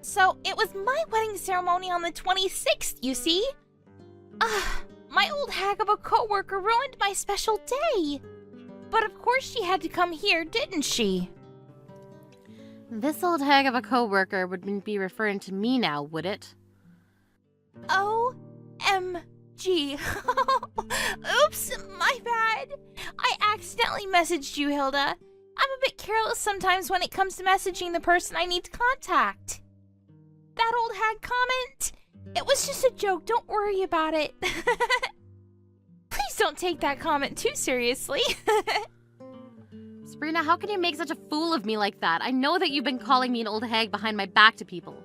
So, it was my wedding ceremony on the 26th, you see? My old hag of a coworker ruined my special day. But of course she had to come here, didn't she? This old hag of a coworker wouldn't be referring to me now, would it? OMG. Oops, my bad. I accidentally messaged you, Hilda. I'm a bit careless sometimes when it comes to messaging the person I need to contact. That old hag comment? It was just a joke, don't worry about it. Please don't take that comment too seriously. Sabrina, how can you make such a fool of me like that? I know that you've been calling me an old hag behind my back to people.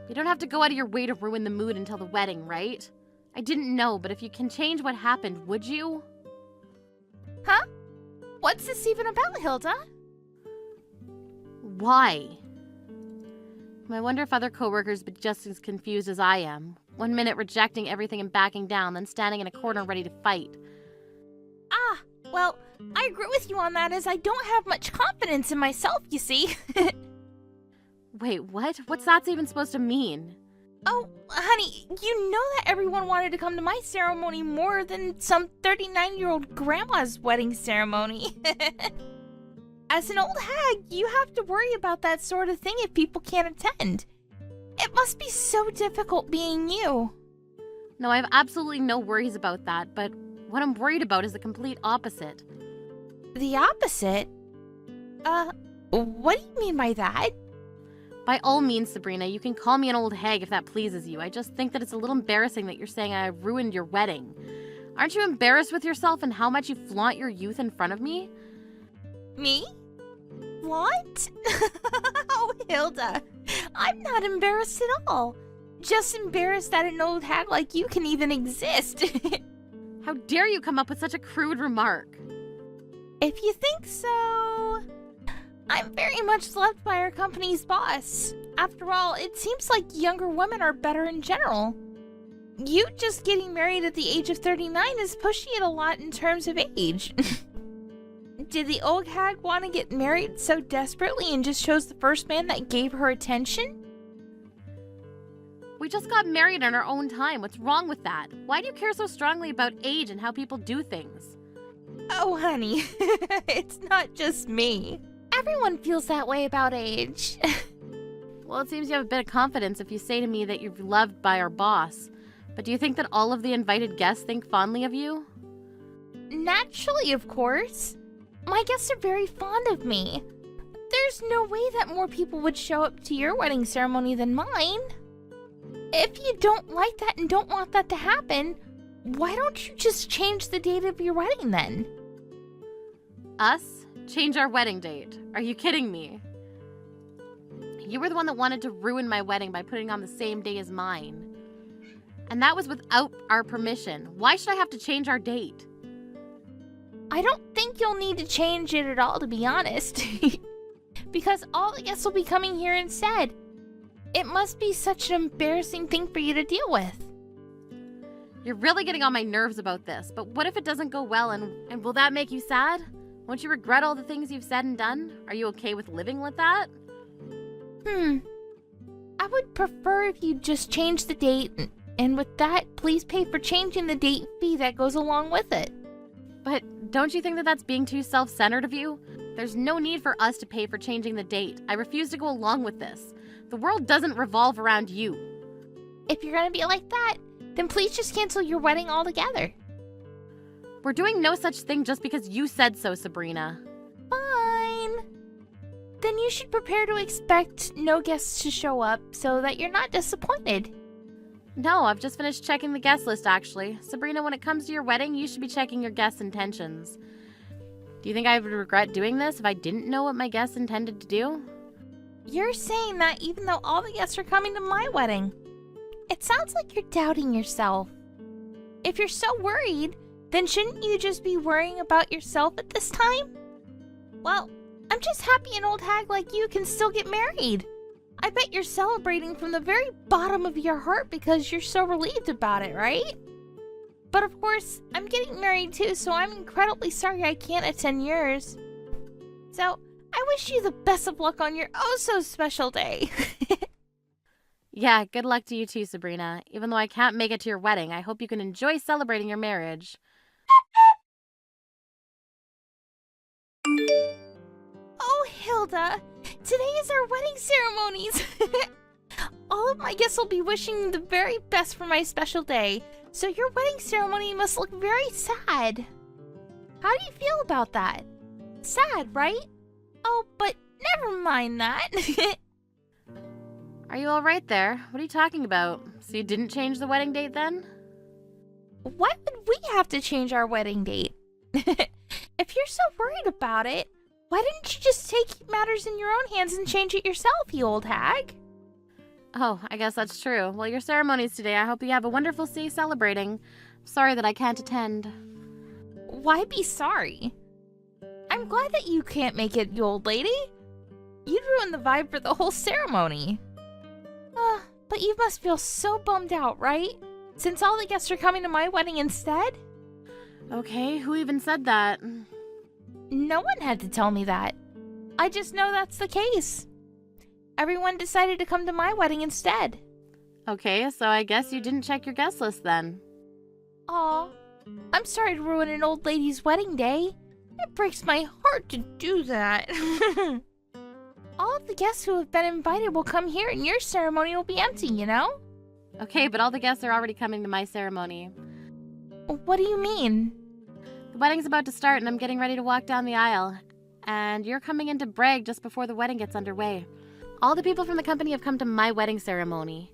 You don't have to go out of your way to ruin the mood until the wedding, right? I didn't know, but if you can change what happened, would you? Huh? What's this even about, Hilda? Why? I wonder if other coworkers would be just as confused as I am. 1 minute rejecting everything and backing down, then standing in a corner ready to fight. Well, I agree with you on that as I don't have much confidence in myself, you see. Wait, what? What's that even supposed to mean? Oh, honey, you know that everyone wanted to come to my ceremony more than some 39-year-old grandma's wedding ceremony. As an old hag, you have to worry about that sort of thing if people can't attend. It must be so difficult being you. No, I have absolutely no worries about that, but what I'm worried about is the complete opposite. The opposite? What do you mean by that? By all means, Sabrina, you can call me an old hag if that pleases you. I just think that it's a little embarrassing that you're saying I ruined your wedding. Aren't you embarrassed with yourself and how much you flaunt your youth in front of me? Me? What? Oh, Hilda, I'm not embarrassed at all. Just embarrassed that an old hag like you can even exist. How dare you come up with such a crude remark? If you think so... I'm very much loved by our company's boss. After all, it seems like younger women are better in general. You just getting married at the age of 39 is pushing it a lot in terms of age. Did the old hag want to get married so desperately and just chose the first man that gave her attention? We just got married on our own time. What's wrong with that? Why do you care so strongly about age and how people do things? Oh, honey, it's not just me. Everyone feels that way about age. Well, it seems you have a bit of confidence if you say to me that you're loved by our boss. But do you think that all of the invited guests think fondly of you? Naturally, of course. My guests are very fond of me. There's no way that more people would show up to your wedding ceremony than mine. If you don't like that and don't want that to happen, why don't you just change the date of your wedding then? Us? Change our wedding date? Are you kidding me? You were the one that wanted to ruin my wedding by putting on the same day as mine. And that was without our permission. Why should I have to change our date? I don't think you'll need to change it at all, to be honest. Because all the guests will be coming here instead. It must be such an embarrassing thing for you to deal with. You're really getting on my nerves about this, but what if it doesn't go well and will that make you sad? Won't you regret all the things you've said and done? Are you okay with living with that? I would prefer if you just change the date, and with that, please pay for changing the date fee that goes along with it. But don't you think that that's being too self-centered of you? There's no need for us to pay for changing the date. I refuse to go along with this. The world doesn't revolve around you. If you're gonna be like that, then please just cancel your wedding altogether. We're doing no such thing just because you said so, Sabrina. Fine. Then you should prepare to expect no guests to show up so that you're not disappointed. No, I've just finished checking the guest list, actually. Sabrina, when it comes to your wedding, you should be checking your guests' intentions. Do you think I would regret doing this if I didn't know what my guests intended to do? You're saying that even though all the guests are coming to my wedding. It sounds like you're doubting yourself. If you're so worried, then shouldn't you just be worrying about yourself at this time? Well, I'm just happy an old hag like you can still get married. I bet you're celebrating from the very bottom of your heart because you're so relieved about it, right? But of course, I'm getting married too, so I'm incredibly sorry I can't attend yours. So, I wish you the best of luck on your oh-so-special day. Yeah, good luck to you too, Sabrina. Even though I can't make it to your wedding, I hope you can enjoy celebrating your marriage. Oh, Hilda, today is our wedding ceremonies. All of my guests will be wishing the very best for my special day, so your wedding ceremony must look very sad. How do you feel about that? Sad, right? Oh, but never mind that. Are you all right there? What are you talking about? So you didn't change the wedding date then? Why would we have to change our wedding date? If you're so worried about it, why didn't you just take matters in your own hands and change it yourself, you old hag? Oh, I guess that's true. Well, your ceremony's today. I hope you have a wonderful day celebrating. Sorry that I can't attend. Why be sorry? I'm glad that you can't make it, you old lady. You'd ruin the vibe for the whole ceremony. But you must feel so bummed out, right? Since all the guests are coming to my wedding instead? Okay, who even said that? No one had to tell me that. I just know that's the case. Everyone decided to come to my wedding instead. Okay, so I guess you didn't check your guest list then. Aw, I'm sorry to ruin an old lady's wedding day. It breaks my heart to do that. All of the guests who have been invited will come here and your ceremony will be empty, you know? Okay, but all the guests are already coming to my ceremony. What do you mean? The wedding's about to start and I'm getting ready to walk down the aisle. And you're coming in to brag just before the wedding gets underway. All the people from the company have come to my wedding ceremony.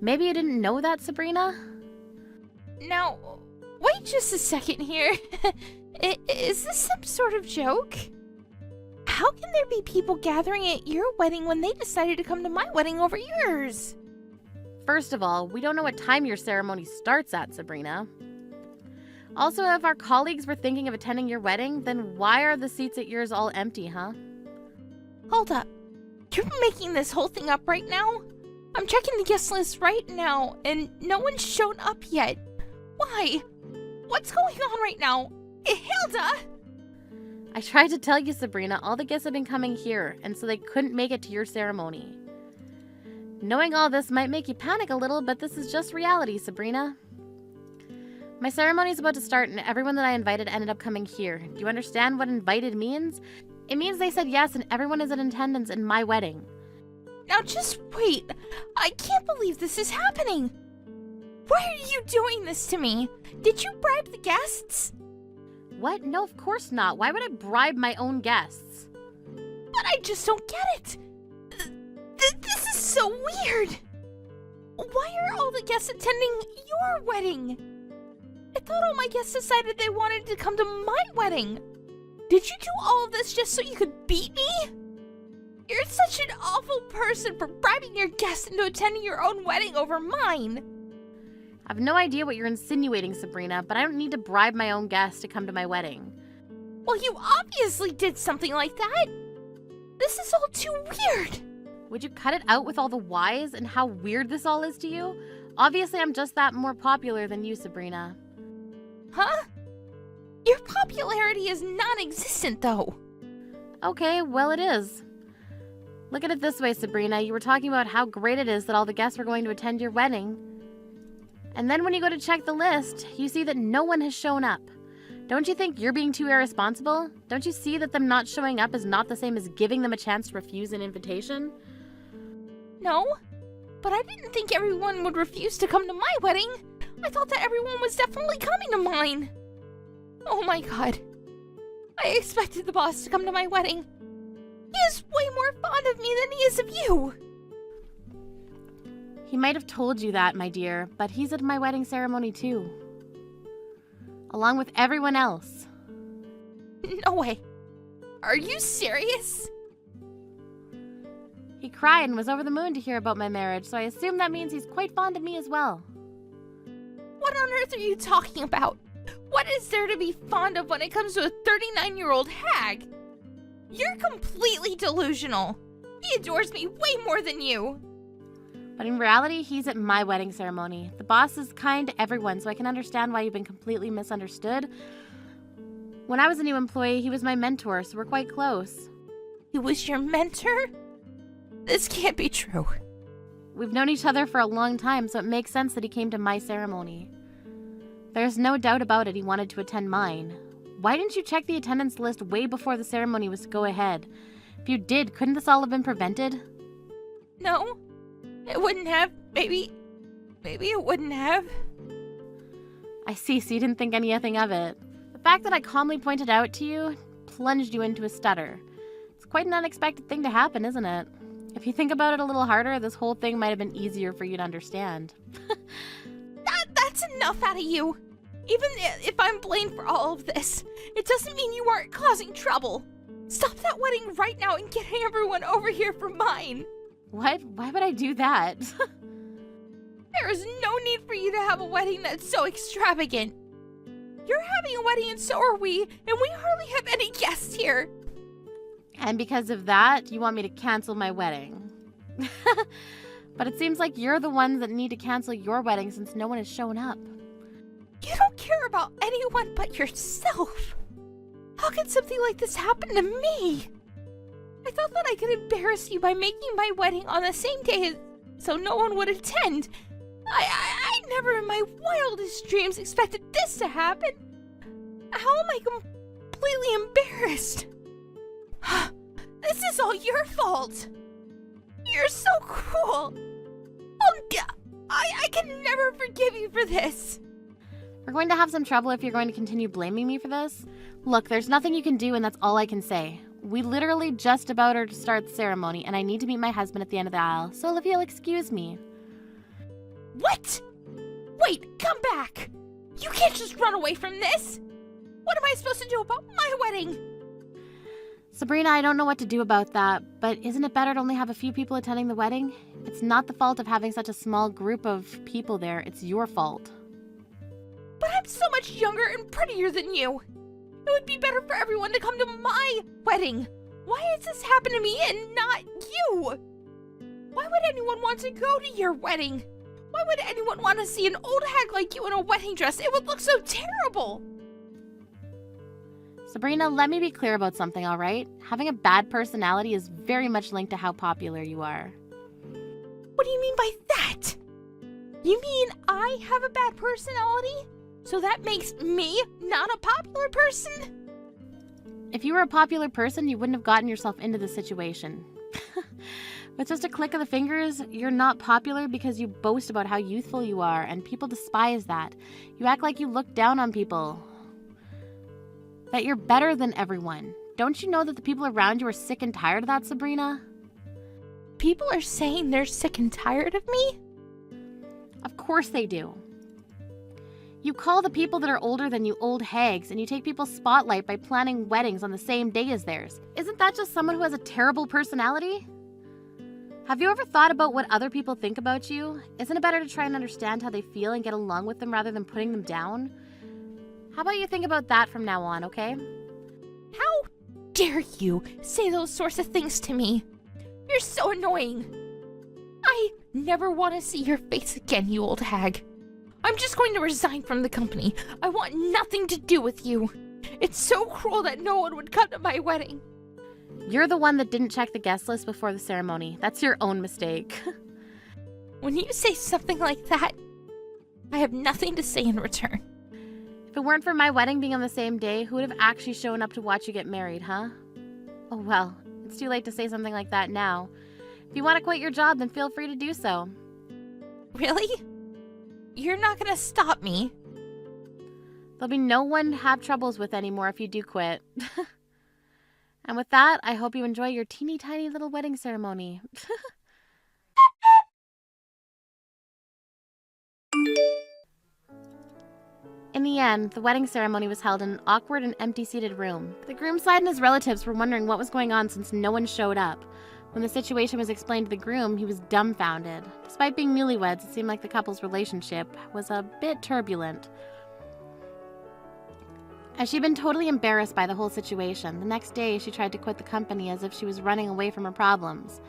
Maybe you didn't know that, Sabrina? Now, wait just a second here. Is this some sort of joke? How can there be people gathering at your wedding when they decided to come to my wedding over yours? First of all, we don't know what time your ceremony starts at, Sabrina. Also, if our colleagues were thinking of attending your wedding, then why are the seats at yours all empty, huh? Hold up. You're making this whole thing up right now? I'm checking the guest list right now, and no one's shown up yet. Why? What's going on right now? Hilda! I tried to tell you, Sabrina, all the guests have been coming here, and so they couldn't make it to your ceremony. Knowing all this might make you panic a little, but this is just reality, Sabrina. My ceremony's about to start, and everyone that I invited ended up coming here. Do you understand what invited means? It means they said yes, and everyone is in attendance in my wedding. Now just wait. I can't believe this is happening. Why are you doing this to me? Did you bribe the guests? What? No, of course not. Why would I bribe my own guests? But I just don't get it. This is so weird. Why are all the guests attending your wedding? I thought all my guests decided they wanted to come to my wedding. Did you do all of this just so you could beat me? You're such an awful person for bribing your guests into attending your own wedding over mine. I have no idea what you're insinuating, Sabrina, but I don't need to bribe my own guests to come to my wedding. Well, you obviously did something like that. This is all too weird. Would you cut it out with all the whys and how weird this all is to you? Obviously, I'm just that more popular than you, Sabrina. Huh? Your popularity is non-existent, though. Okay, well it is. Look at it this way, Sabrina. You were talking about how great it is that all the guests were going to attend your wedding. And then when you go to check the list, you see that no one has shown up. Don't you think you're being too irresponsible? Don't you see that them not showing up is not the same as giving them a chance to refuse an invitation? No, but I didn't think everyone would refuse to come to my wedding. I thought that everyone was definitely coming to mine. Oh my god. I expected the boss to come to my wedding. He is way more fond of me than he is of you. He might have told you that, my dear, but he's at my wedding ceremony too. Along with everyone else. No way. Are you serious? He cried and was over the moon to hear about my marriage, so I assume that means he's quite fond of me as well. What on earth are you talking about? What is there to be fond of when it comes to a 39-year-old hag? You're completely delusional. He adores me way more than you. But in reality, he's at my wedding ceremony. The boss is kind to everyone, so I can understand why you've been completely misunderstood. When I was a new employee, he was my mentor, so we're quite close. He was your mentor? This can't be true. We've known each other for a long time, so it makes sense that he came to my ceremony. There's no doubt about it, he wanted to attend mine. Why didn't you check the attendance list way before the ceremony was to go ahead? If you did, couldn't this all have been prevented? No, it wouldn't have. Maybe it wouldn't have. I see, so you didn't think anything of it. The fact that I calmly pointed out to you plunged you into a stutter. It's quite an unexpected thing to happen, isn't it? If you think about it a little harder, this whole thing might have been easier for you to understand. That's enough out of you. Even if I'm blamed for all of this, it doesn't mean you aren't causing trouble. Stop that wedding right now and get everyone over here for mine. What? Why would I do that? There is no need for you to have a wedding that's so extravagant. You're having a wedding and so are we, and we hardly have any guests here. And because of that, you want me to cancel my wedding. But it seems like you're the ones that need to cancel your wedding since no one has shown up. You don't care about anyone but yourself. How could something like this happen to me? I thought that I could embarrass you by making my wedding on the same day so no one would attend. I never in my wildest dreams expected this to happen. How am I completely embarrassed? This is all your fault. You're so cruel. I can never forgive you for this. We're going to have some trouble if you're going to continue blaming me for this. Look, there's nothing you can do, and that's all I can say. We literally just about are to start the ceremony, and I need to meet my husband at the end of the aisle, so if you'll excuse me. What? Wait, come back! You can't just run away from this! What am I supposed to do about my wedding? Sabrina, I don't know what to do about that, but isn't it better to only have a few people attending the wedding? It's not the fault of having such a small group of people there, it's your fault. But I'm so much younger and prettier than you! It would be better for everyone to come to my wedding! Why has this happened to me and not you? Why would anyone want to go to your wedding? Why would anyone want to see an old hag like you in a wedding dress? It would look so terrible! Sabrina, let me be clear about something, alright? Having a bad personality is very much linked to how popular you are. What do you mean by that? You mean I have a bad personality? So that makes me not a popular person? If you were a popular person, you wouldn't have gotten yourself into this situation. With just a click of the fingers, you're not popular because you boast about how youthful you are, and people despise that. You act like you look down on people. That you're better than everyone. Don't you know that the people around you are sick and tired of that, Sabrina? People are saying they're sick and tired of me? Of course they do. You call the people that are older than you old hags, and you take people's spotlight by planning weddings on the same day as theirs. Isn't that just someone who has a terrible personality? Have you ever thought about what other people think about you? Isn't it better to try and understand how they feel and get along with them rather than putting them down? How about you think about that from now on, okay? How dare you say those sorts of things to me? You're so annoying. I never want to see your face again, you old hag. I'm just going to resign from the company. I want nothing to do with you. It's so cruel that no one would come to my wedding. You're the one that didn't check the guest list before the ceremony. That's your own mistake. When you say something like that, I have nothing to say in return. If it weren't for my wedding being on the same day, who would have actually shown up to watch you get married, huh? Oh well, it's too late to say something like that now. If you want to quit your job, then feel free to do so. Really? You're not gonna stop me? There'll be no one to have troubles with anymore if you do quit. And with that, I hope you enjoy your teeny tiny little wedding ceremony. In the end, the wedding ceremony was held in an awkward and empty-seated room. The groom's side and his relatives were wondering what was going on since no one showed up. When the situation was explained to the groom, he was dumbfounded. Despite being newlyweds, it seemed like the couple's relationship was a bit turbulent. As she'd been totally embarrassed by the whole situation, the next day she tried to quit the company as if she was running away from her problems.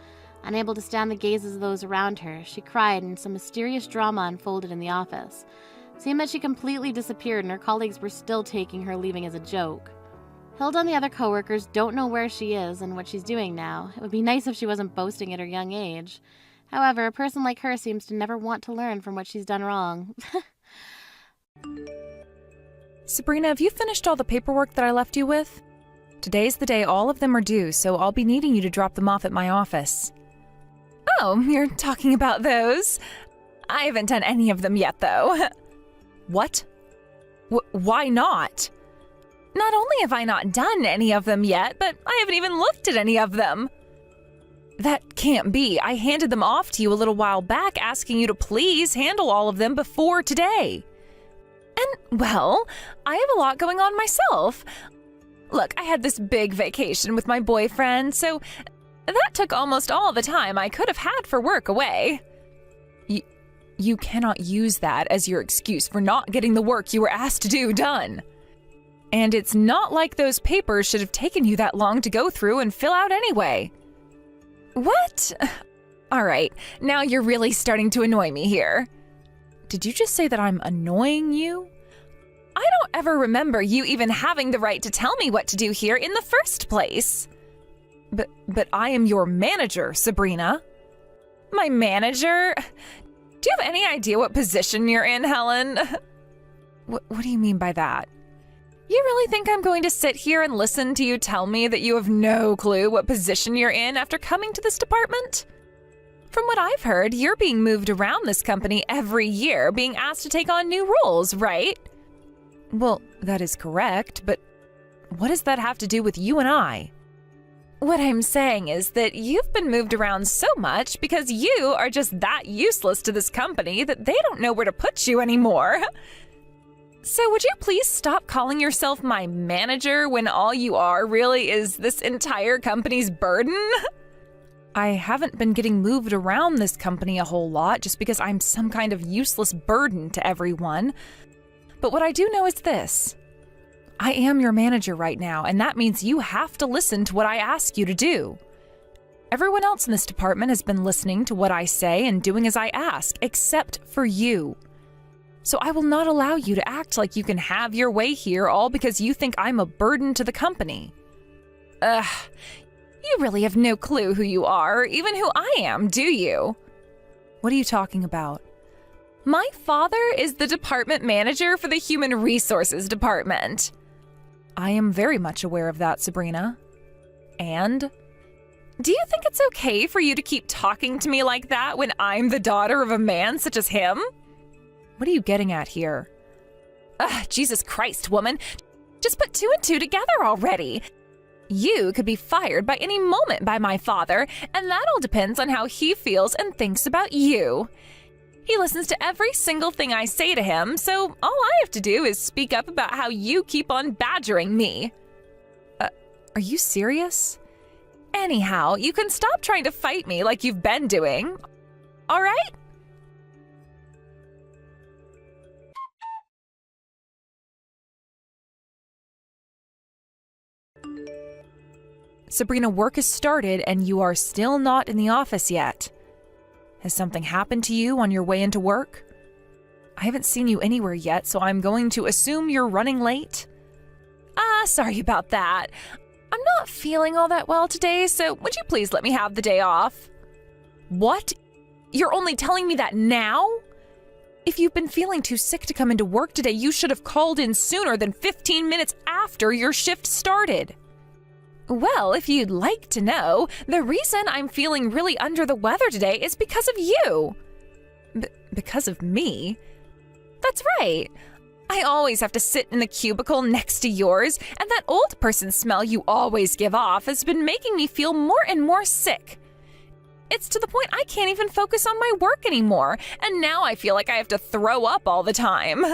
Unable to stand the gazes of those around her, she cried and some mysterious drama unfolded in the office. It seemed that she completely disappeared and her colleagues were still taking her leaving as a joke. Hilda and the other coworkers don't know where she is and what she's doing now. It would be nice if she wasn't boasting at her young age. However, a person like her seems to never want to learn from what she's done wrong. Sabrina, have you finished all the paperwork that I left you with? Today's the day all of them are due, so I'll be needing you to drop them off at my office. Oh, you're talking about those? I haven't done any of them yet, though. What? Why not? Not only have I not done any of them yet, but I haven't even looked at any of them. That can't be. I handed them off to you a little while back, asking you to please handle all of them before today. And, well, I have a lot going on myself. Look, I had this big vacation with my boyfriend, so that took almost all the time I could have had for work away. You cannot use that as your excuse for not getting the work you were asked to do done. And it's not like those papers should have taken you that long to go through and fill out anyway. What? All right, now you're really starting to annoy me here. Did you just say that I'm annoying you? I don't ever remember you even having the right to tell me what to do here in the first place. But I am your manager, Sabrina. My manager? Do you have any idea what position you're in, Helen? What do you mean by that? You really think I'm going to sit here and listen to you tell me that you have no clue what position you're in after coming to this department? From what I've heard, you're being moved around this company every year, being asked to take on new roles, right? Well, that is correct, but what does that have to do with you and I? What I'm saying is that you've been moved around so much because you are just that useless to this company that they don't know where to put you anymore. So would you please stop calling yourself my manager when all you are really is this entire company's burden? I haven't been getting moved around this company a whole lot just because I'm some kind of useless burden to everyone. But what I do know is this. I am your manager right now, and that means you have to listen to what I ask you to do. Everyone else in this department has been listening to what I say and doing as I ask, except for you. So I will not allow you to act like you can have your way here all because you think I'm a burden to the company. Ugh, you really have no clue who you are, or even who I am, do you? What are you talking about? My father is the department manager for the Human Resources Department. I am very much aware of that, Sabrina. And? Do you think it's okay for you to keep talking to me like that when I'm the daughter of a man such as him? What are you getting at here? Ugh, Jesus Christ, woman. Just put two and two together already. You could be fired by any moment by my father, and that all depends on how he feels and thinks about you. He listens to every single thing I say to him, so all I have to do is speak up about how you keep on badgering me. Are you serious? Anyhow, you can stop trying to fight me like you've been doing. All right? Sabrina, work has started and you are still not in the office yet. Has something happened to you on your way into work? I haven't seen you anywhere yet, so I'm going to assume you're running late. Sorry about that. I'm not feeling all that well today, so would you please let me have the day off? What? You're only telling me that now? If you've been feeling too sick to come into work today, you should have called in sooner than 15 minutes after your shift started. Well, if you'd like to know, the reason I'm feeling really under the weather today is because of you. Because of me? That's right. I always have to sit in the cubicle next to yours, and that old person smell you always give off has been making me feel more and more sick. It's to the point I can't even focus on my work anymore, and now I feel like I have to throw up all the time.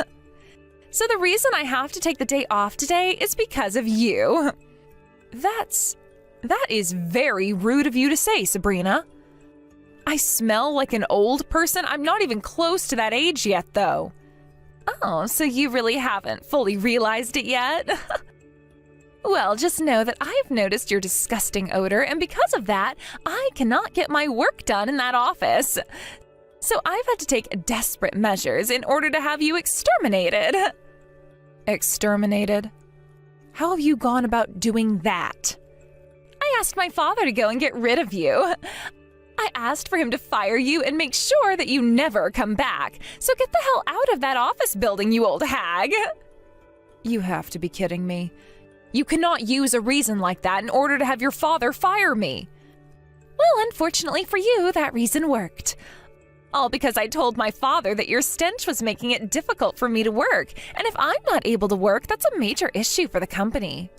So the reason I have to take the day off today is because of you. That is very rude of you to say, Sabrina. I smell like an old person? I'm not even close to that age yet, though. Oh, so you really haven't fully realized it yet? Well, just know that I've noticed your disgusting odor, and because of that, I cannot get my work done in that office. So I've had to take desperate measures in order to have you exterminated. Exterminated? How have you gone about doing that? I asked my father to go and get rid of you. I asked for him to fire you and make sure that you never come back. So get the hell out of that office building, you old hag. You have to be kidding me. You cannot use a reason like that in order to have your father fire me. Well, unfortunately for you, that reason worked. All because I told my father that your stench was making it difficult for me to work, and if I'm not able to work, that's a major issue for the company.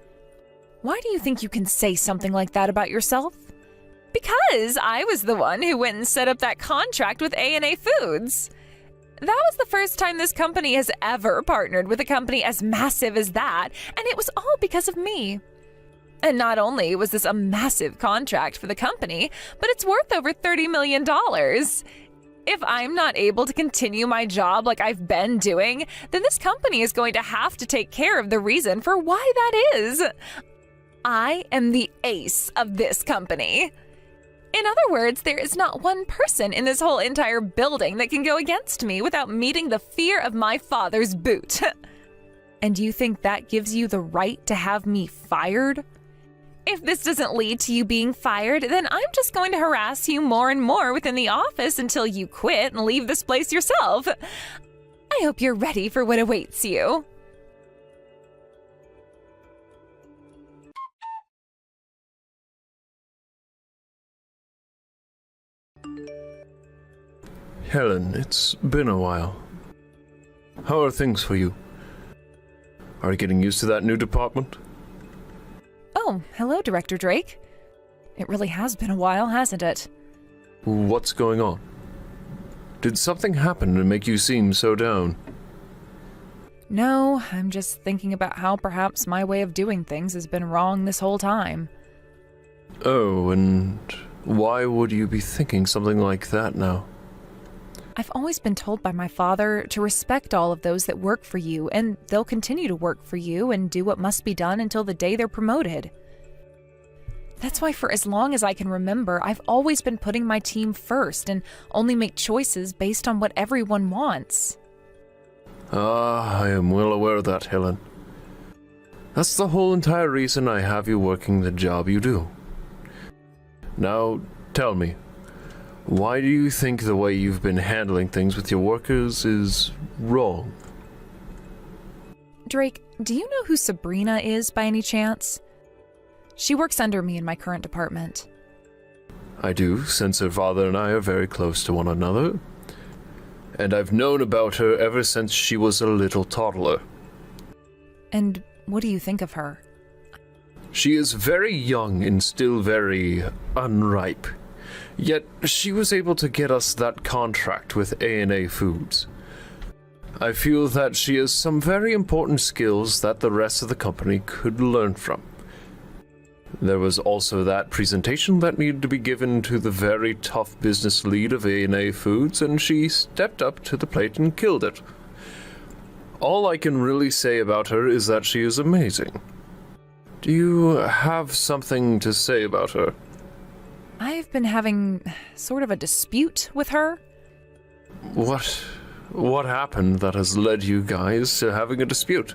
Why do you think you can say something like that about yourself? Because I was the one who went and set up that contract with A&A Foods. That was the first time this company has ever partnered with a company as massive as that, and it was all because of me. And not only was this a massive contract for the company, but it's worth over $30 million. If I'm not able to continue my job like I've been doing, then this company is going to have to take care of the reason for why that is. I am the ace of this company. In other words, there is not one person in this whole entire building that can go against me without meeting the fear of my father's boot. And you think that gives you the right to have me fired? If this doesn't lead to you being fired, then I'm just going to harass you more and more within the office until you quit and leave this place yourself. I hope you're ready for what awaits you. Helen, it's been a while. How are things for you? Are you getting used to that new department? Oh, hello, Director Drake. It really has been a while, hasn't it? What's going on? Did something happen to make you seem so down? No, I'm just thinking about how perhaps my way of doing things has been wrong this whole time. Oh, and why would you be thinking something like that now? I've always been told by my father to respect all of those that work for you, and they'll continue to work for you and do what must be done until the day they're promoted. That's why for as long as I can remember, I've always been putting my team first and only make choices based on what everyone wants. I am well aware of that, Helen. That's the whole entire reason I have you working the job you do. Now, tell me, why do you think the way you've been handling things with your workers is wrong? Drake, do you know who Sabrina is by any chance? She works under me in my current department. I do, since her father and I are very close to one another. And I've known about her ever since she was a little toddler. And what do you think of her? She is very young and still very unripe. Yet she was able to get us that contract with A&A Foods. I feel that she has some very important skills that the rest of the company could learn from. There was also that presentation that needed to be given to the very tough business lead of A&A Foods, and she stepped up to the plate and killed it. All I can really say about her is that she is amazing. Do you have something to say about her? I've been having sort of a dispute with her. What happened that has led you guys to having a dispute?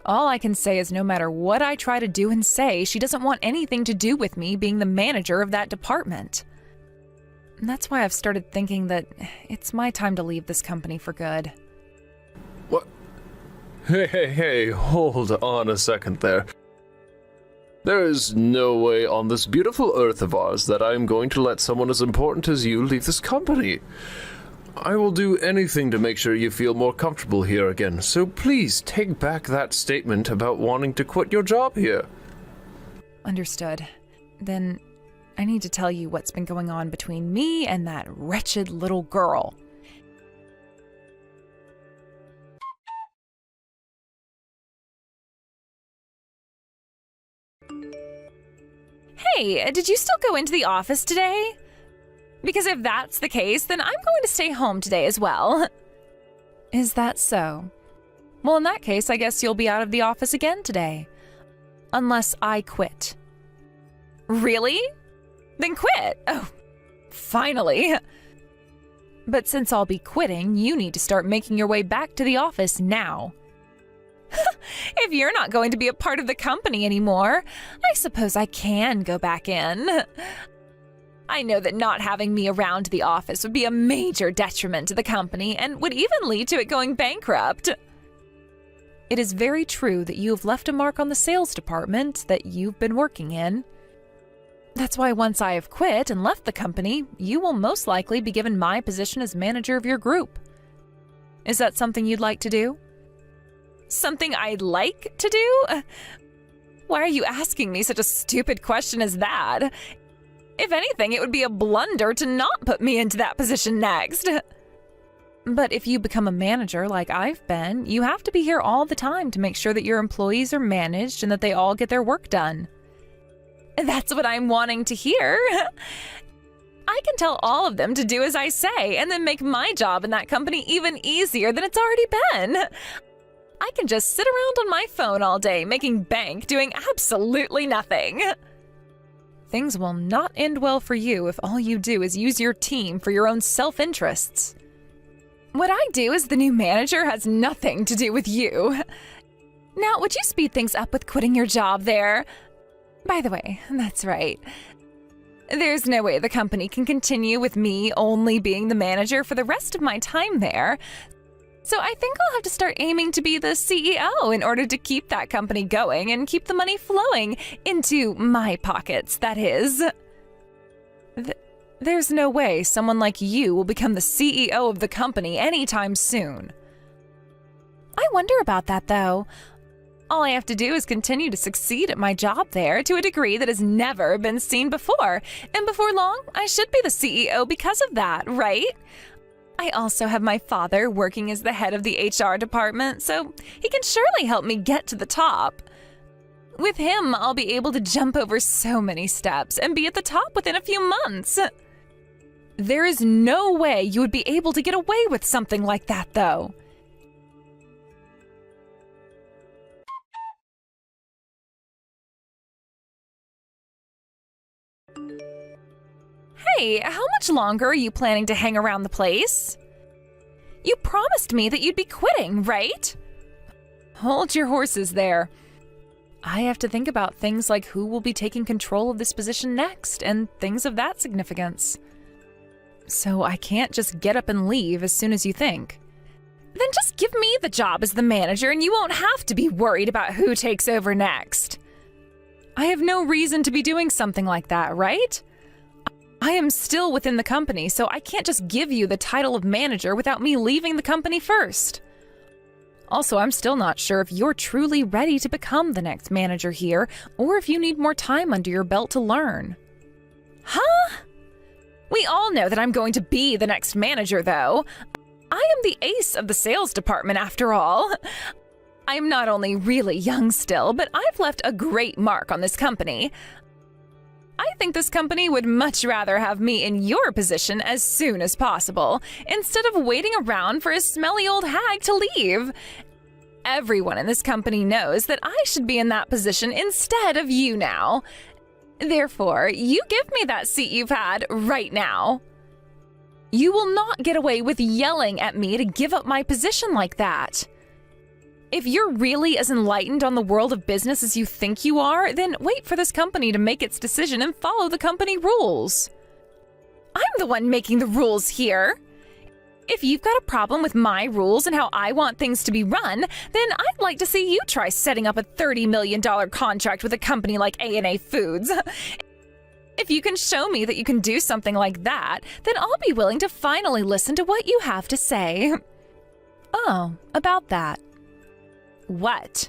All I can say is no matter what I try to do and say, she doesn't want anything to do with me being the manager of that department. And that's why I've started thinking that it's my time to leave this company for good. What? Hey, hold on a second there. There is no way on this beautiful earth of ours that I am going to let someone as important as you leave this company. I will do anything to make sure you feel more comfortable here again, so please take back that statement about wanting to quit your job here. Understood. Then I need to tell you what's been going on between me and that wretched little girl. Hey, did you still go into the office today? Because if that's the case, then I'm going to stay home today as well. Is that so? Well, in that case, I guess you'll be out of the office again today. Unless I quit. Really? Then quit. Oh, finally. But since I'll be quitting, you need to start making your way back to the office now. If you're not going to be a part of the company anymore, I suppose I can go back in. I know that not having me around the office would be a major detriment to the company and would even lead to it going bankrupt. It is very true that you have left a mark on the sales department that you've been working in. That's why once I have quit and left the company, you will most likely be given my position as manager of your group. Is that something you'd like to do? Something I'd like to do? Why are you asking me such a stupid question as that? If anything, it would be a blunder to not put me into that position next. But if you become a manager like I've been, you have to be here all the time to make sure that your employees are managed and that they all get their work done. That's what I'm wanting to hear. I can tell all of them to do as I say and then make my job in that company even easier than it's already been. I can just sit around on my phone all day making bank doing absolutely nothing. Things will not end well for you if all you do is use your team for your own self-interests. What I do as the new manager has nothing to do with you. Now, would you speed things up with quitting your job there? By the way, that's right. There's no way the company can continue with me only being the manager for the rest of my time there. So I think I'll have to start aiming to be the CEO in order to keep that company going and keep the money flowing into my pockets, that is. There's no way someone like you will become the CEO of the company anytime soon. I wonder about that, though. All I have to do is continue to succeed at my job there to a degree that has never been seen before. And before long, I should be the CEO because of that, right? I also have my father working as the head of the HR department, so he can surely help me get to the top. With him, I'll be able to jump over so many steps and be at the top within a few months. There is no way you would be able to get away with something like that, though. Hey, how much longer are you planning to hang around the place? You promised me that you'd be quitting, right? Hold your horses there. I have to think about things like who will be taking control of this position next and things of that significance. So I can't just get up and leave as soon as you think. Then just give me the job as the manager and you won't have to be worried about who takes over next. I have no reason to be doing something like that, right? I am still within the company, so I can't just give you the title of manager without me leaving the company first. Also, I'm still not sure if you're truly ready to become the next manager here, or if you need more time under your belt to learn. Huh? We all know that I'm going to be the next manager, though. I am the ace of the sales department, after all. I'm not only really young still, but I've left a great mark on this company. I think this company would much rather have me in your position as soon as possible, instead of waiting around for a smelly old hag to leave. Everyone in this company knows that I should be in that position instead of you now. Therefore, you give me that seat you've had right now. You will not get away with yelling at me to give up my position like that. If you're really as enlightened on the world of business as you think you are, then wait for this company to make its decision and follow the company rules. I'm the one making the rules here. If you've got a problem with my rules and how I want things to be run, then I'd like to see you try setting up a $30 million contract with a company like A&A Foods. If you can show me that you can do something like that, then I'll be willing to finally listen to what you have to say. Oh, about that. What?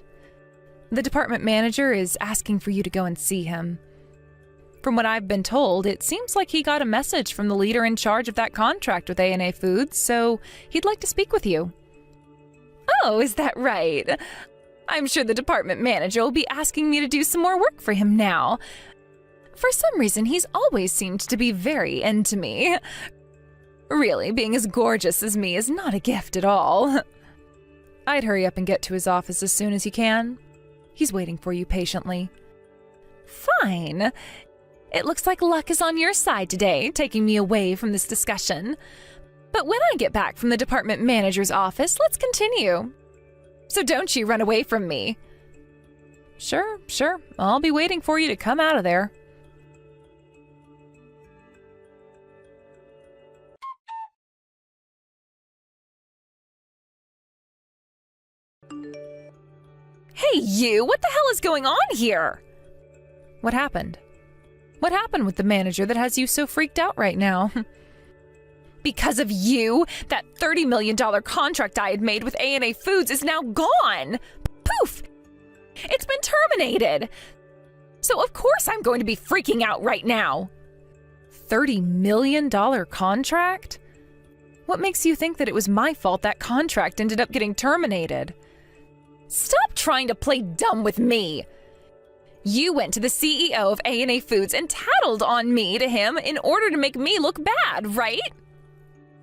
The department manager is asking for you to go and see him. From what I've been told, it seems like he got a message from the leader in charge of that contract with A&A Foods, so he'd like to speak with you. Oh, is that right? I'm sure the department manager will be asking me to do some more work for him now. For some reason, he's always seemed to be very into me. Really, being as gorgeous as me is not a gift at all. I'd hurry up and get to his office as soon as you can. He's waiting for you patiently. Fine. It looks like luck is on your side today, taking me away from this discussion. But when I get back from the department manager's office, let's continue. So don't you run away from me. Sure. I'll be waiting for you to come out of there. Hey, you! What the hell is going on here? What happened? What happened with the manager that has you so freaked out right now? Because of you, that $30 million contract I had made with A&A Foods is now gone! Poof! It's been terminated! So of course I'm going to be freaking out right now! $30 million contract? What makes you think that it was my fault that contract ended up getting terminated? Stop trying to play dumb with me! You went to the CEO of A&A Foods and tattled on me to him in order to make me look bad, right?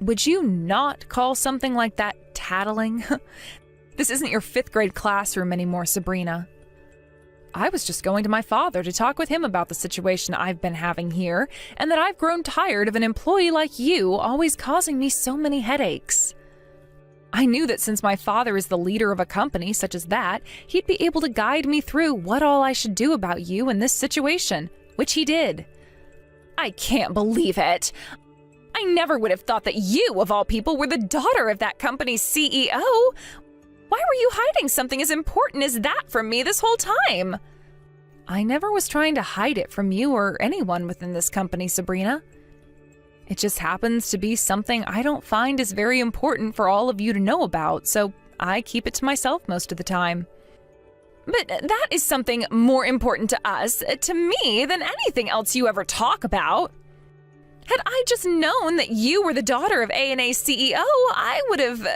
Would you not call something like that tattling? This isn't your 5th grade classroom anymore, Sabrina. I was just going to my father to talk with him about the situation I've been having here, and that I've grown tired of an employee like you always causing me so many headaches. I knew that since my father is the leader of a company such as that, he'd be able to guide me through what all I should do about you in this situation, which he did. I can't believe it. I never would have thought that you, of all people, were the daughter of that company's CEO. Why were you hiding something as important as that from me this whole time? I never was trying to hide it from you or anyone within this company, Sabrina. It just happens to be something I don't find is very important for all of you to know about, so I keep it to myself most of the time. But that is something more important to us, to me, than anything else you ever talk about. Had I just known that you were the daughter of A&A CEO, I would have...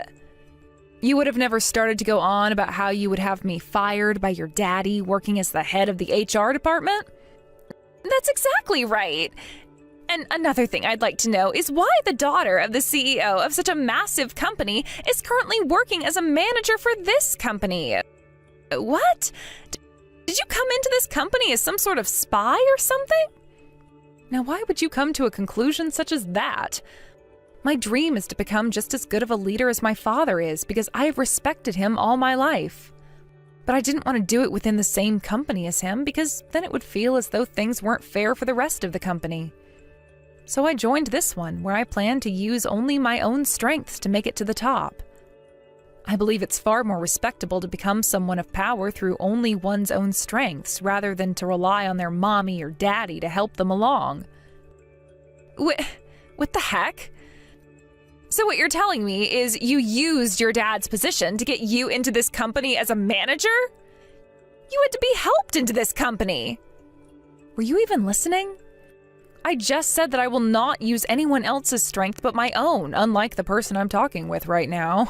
You would have never started to go on about how you would have me fired by your daddy working as the head of the HR department? That's exactly right. And another thing I'd like to know is why the daughter of the CEO of such a massive company is currently working as a manager for this company. What? Did you come into this company as some sort of spy or something? Now, why would you come to a conclusion such as that? My dream is to become just as good of a leader as my father is because I have respected him all my life. But I didn't want to do it within the same company as him because then it would feel as though things weren't fair for the rest of the company. So I joined this one, where I plan to use only my own strengths to make it to the top. I believe it's far more respectable to become someone of power through only one's own strengths, rather than to rely on their mommy or daddy to help them along. What the heck? So what you're telling me is you used your dad's position to get you into this company as a manager? You had to be helped into this company. Were you even listening? I just said that I will not use anyone else's strength but my own, unlike the person I'm talking with right now.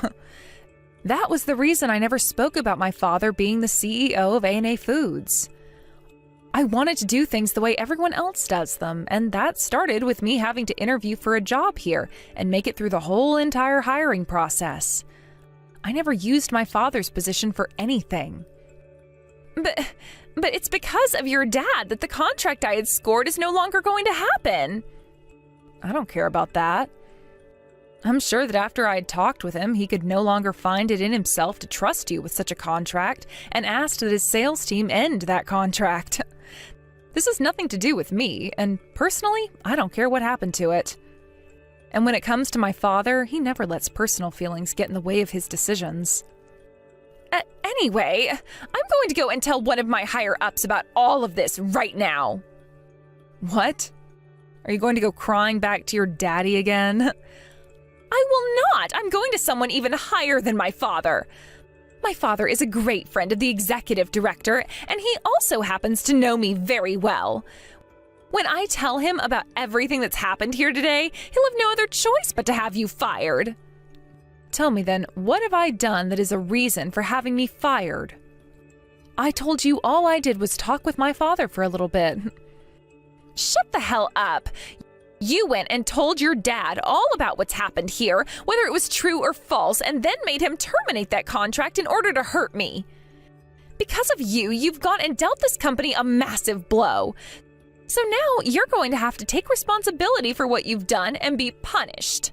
That was the reason I never spoke about my father being the CEO of A&A Foods. I wanted to do things the way everyone else does them, and that started with me having to interview for a job here and make it through the whole entire hiring process. I never used my father's position for anything. But it's because of your dad that the contract I had scored is no longer going to happen. I don't care about that. I'm sure that after I had talked with him, he could no longer find it in himself to trust you with such a contract and asked that his sales team end that contract. This has nothing to do with me, and personally, I don't care what happened to it. And when it comes to my father, he never lets personal feelings get in the way of his decisions. Anyway, I'm going to go and tell one of my higher-ups about all of this right now. What? Are you going to go crying back to your daddy again? I will not! I'm going to someone even higher than my father. My father is a great friend of the executive director, and he also happens to know me very well. When I tell him about everything that's happened here today, he'll have no other choice but to have you fired. Tell me then, what have I done that is a reason for having me fired? I told you all I did was talk with my father for a little bit. Shut the hell up! You went and told your dad all about what's happened here, whether it was true or false, and then made him terminate that contract in order to hurt me. Because of you, you've gone and dealt this company a massive blow. So now you're going to have to take responsibility for what you've done and be punished.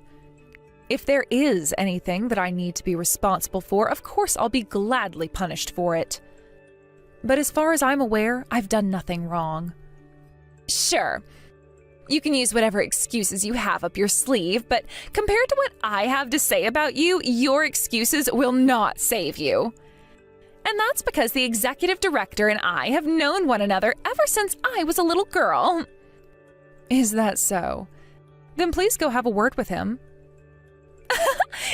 If there is anything that I need to be responsible for, of course I'll be gladly punished for it. But as far as I'm aware, I've done nothing wrong. Sure, you can use whatever excuses you have up your sleeve, but compared to what I have to say about you, your excuses will not save you. And that's because the executive director and I have known one another ever since I was a little girl. Is that so? Then please go have a word with him.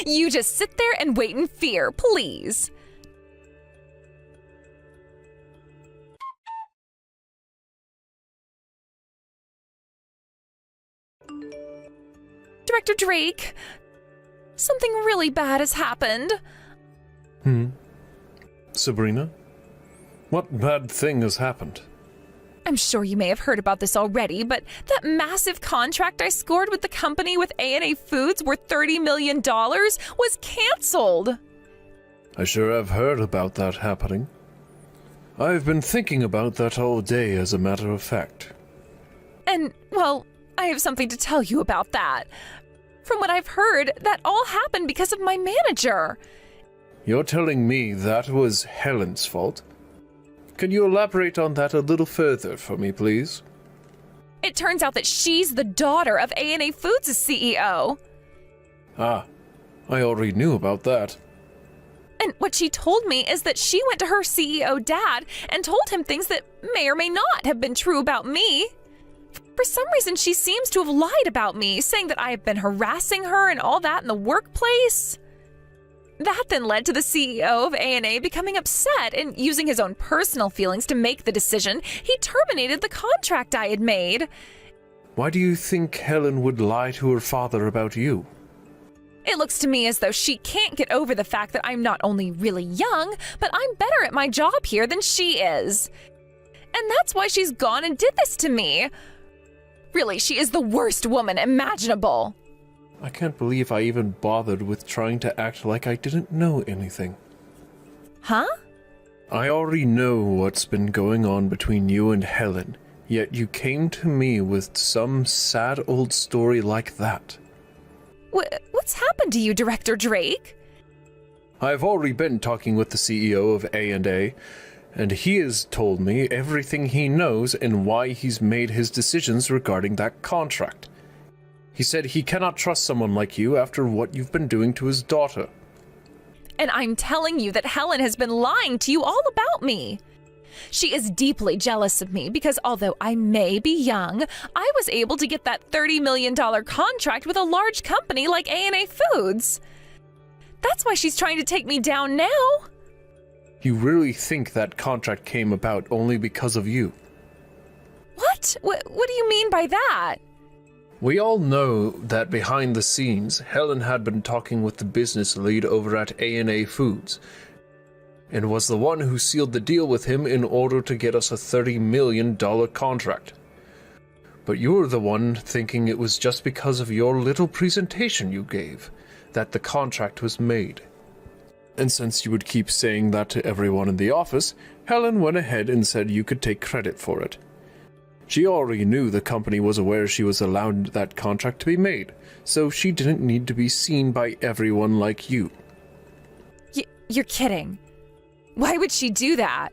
You just sit there and wait in fear, please. Director Drake, something really bad has happened. Sabrina? What bad thing has happened? I'm sure you may have heard about this already, but that massive contract I scored with the company with A&A Foods worth $30 million was canceled. I sure have heard about that happening. I've been thinking about that all day, as a matter of fact. And, well, I have something to tell you about that. From what I've heard, that all happened because of my manager. You're telling me that was Helen's fault? Can you elaborate on that a little further for me, please? It turns out that she's the daughter of A&A Foods' CEO. Ah, I already knew about that. And what she told me is that she went to her CEO dad and told him things that may or may not have been true about me. For some reason, she seems to have lied about me, saying that I have been harassing her and all that in the workplace. That then led to the CEO of A&A becoming upset and using his own personal feelings to make the decision. He terminated the contract I had made. Why do you think Helen would lie to her father about you? It looks to me as though she can't get over the fact that I'm not only really young, but I'm better at my job here than she is. And that's why she's gone and did this to me. Really, she is the worst woman imaginable. I can't believe I even bothered with trying to act like I didn't know anything. Huh? I already know what's been going on between you and Helen, yet you came to me with some sad old story like that. What's happened to you, Director Drake? I've already been talking with the CEO of A&A, and he has told me everything he knows and why he's made his decisions regarding that contract. He said he cannot trust someone like you after what you've been doing to his daughter. And I'm telling you that Helen has been lying to you all about me. She is deeply jealous of me because although I may be young, I was able to get that $30 million contract with a large company like A&A Foods. That's why she's trying to take me down now. You really think that contract came about only because of you? What? What do you mean by that? We all know that behind the scenes, Helen had been talking with the business lead over at A&A Foods, and was the one who sealed the deal with him in order to get us a $30 million contract. But you're the one thinking it was just because of your little presentation you gave that the contract was made. And since you would keep saying that to everyone in the office, Helen went ahead and said you could take credit for it. She already knew the company was aware she was allowed that contract to be made, so she didn't need to be seen by everyone like you. You're kidding. Why would she do that?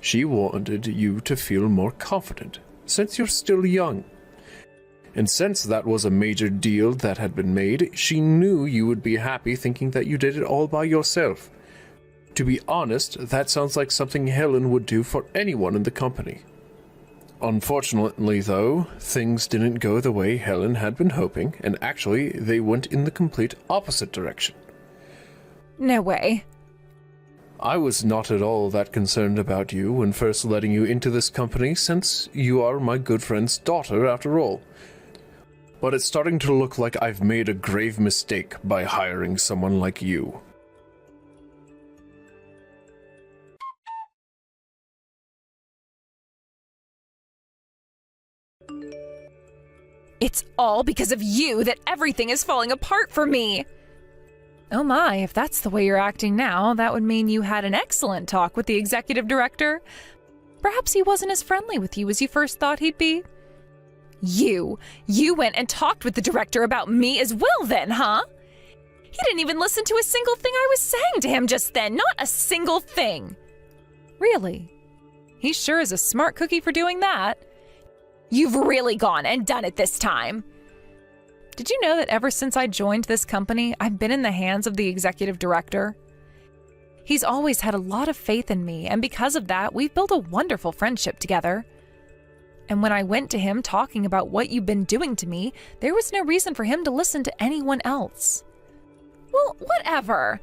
She wanted you to feel more confident, since you're still young. And since that was a major deal that had been made, she knew you would be happy thinking that you did it all by yourself. To be honest, that sounds like something Helen would do for anyone in the company. Unfortunately, though, things didn't go the way Helen had been hoping, and actually, they went in the complete opposite direction. No way. I was not at all that concerned about you when first letting you into this company, since you are my good friend's daughter after all. But it's starting to look like I've made a grave mistake by hiring someone like you. It's all because of you that everything is falling apart for me. Oh my, if that's the way you're acting now, that would mean you had an excellent talk with the executive director. Perhaps he wasn't as friendly with you as you first thought he'd be. You went and talked with the director about me as well then, huh? He didn't even listen to a single thing I was saying to him just then, not a single thing. Really? He sure is a smart cookie for doing that. You've really gone and done it this time. Did you know that ever since I joined this company, I've been in the hands of the executive director? He's always had a lot of faith in me, and because of that, we've built a wonderful friendship together. And when I went to him talking about what you've been doing to me, there was no reason for him to listen to anyone else. Well, whatever.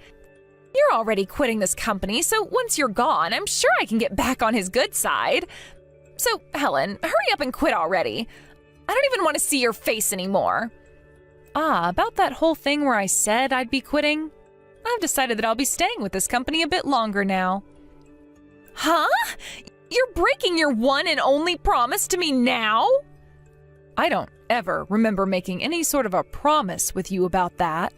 You're already quitting this company, so once you're gone, I'm sure I can get back on his good side. So, Helen, hurry up and quit already. I don't even want to see your face anymore. About that whole thing where I said I'd be quitting, I've decided that I'll be staying with this company a bit longer now. Huh? You're breaking your one and only promise to me now? I don't ever remember making any sort of a promise with you about that.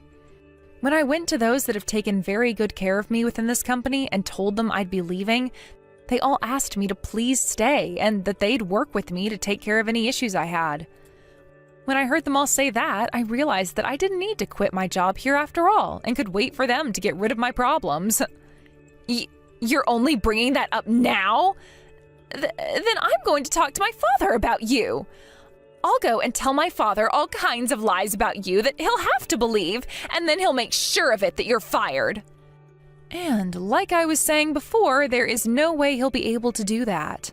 When I went to those that have taken very good care of me within this company and told them I'd be leaving, they all asked me to please stay and that they'd work with me to take care of any issues I had. When I heard them all say that, I realized that I didn't need to quit my job here after all and could wait for them to get rid of my problems. You're only bringing that up now? Then I'm going to talk to my father about you. I'll go and tell my father all kinds of lies about you that he'll have to believe, and then he'll make sure of it that you're fired. And like I was saying before, there is no way he'll be able to do that.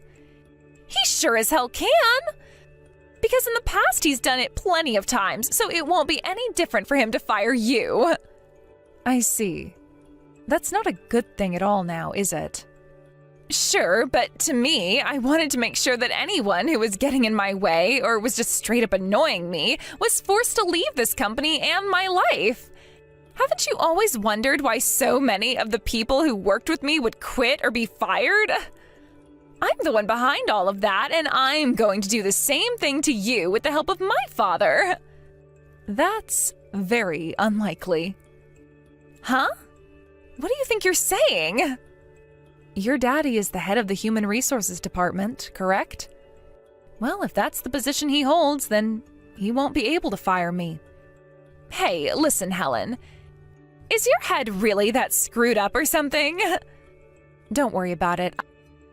He sure as hell can! Because in the past he's done it plenty of times, so it won't be any different for him to fire you. I see. That's not a good thing at all now, is it? Sure, but to me, I wanted to make sure that anyone who was getting in my way or was just straight up annoying me was forced to leave this company and my life. Haven't you always wondered why so many of the people who worked with me would quit or be fired? I'm the one behind all of that, and I'm going to do the same thing to you with the help of my father. That's very unlikely. Huh? What do you think you're saying? Your daddy is the head of the Human Resources Department, correct? Well, if that's the position he holds, then he won't be able to fire me. Hey, listen, Helen. Is your head really that screwed up or something? Don't worry about it.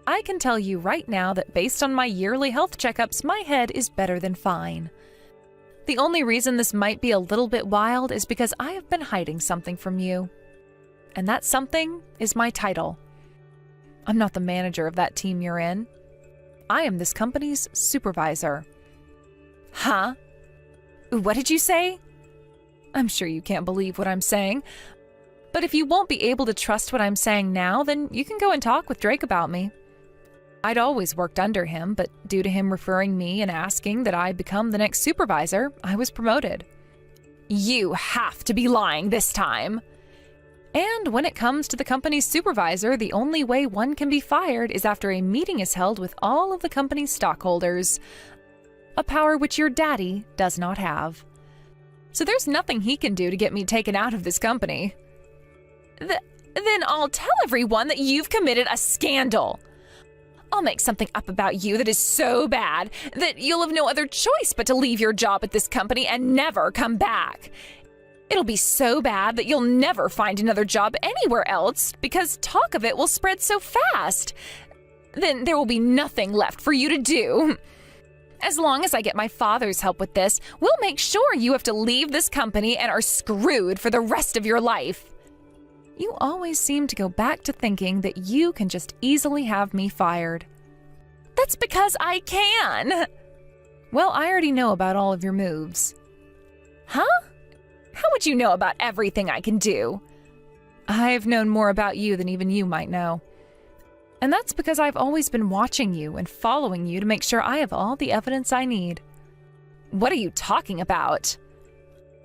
I can tell you right now that based on my yearly health checkups, my head is better than fine. The only reason this might be a little bit wild is because I have been hiding something from you. And that something is my title. I'm not the manager of that team you're in. I am this company's supervisor. Huh? What did you say? I'm sure you can't believe what I'm saying. But if you won't be able to trust what I'm saying now, then you can go and talk with Drake about me. I'd always worked under him, but due to him referring me and asking that I become the next supervisor, I was promoted. You have to be lying this time. And when it comes to the company's supervisor, the only way one can be fired is after a meeting is held with all of the company's stockholders, a power which your daddy does not have. So there's nothing he can do to get me taken out of this company. Then I'll tell everyone that you've committed a scandal. I'll make something up about you that is so bad that you'll have no other choice but to leave your job at this company and never come back. It'll be so bad that you'll never find another job anywhere else because talk of it will spread so fast. Then there will be nothing left for you to do. As long as I get my father's help with this, we'll make sure you have to leave this company and are screwed for the rest of your life. You always seem to go back to thinking that you can just easily have me fired. That's because I can. Well, I already know about all of your moves. Huh? How would you know about everything I can do? I've known more about you than even you might know. And that's because I've always been watching you and following you to make sure I have all the evidence I need. What are you talking about?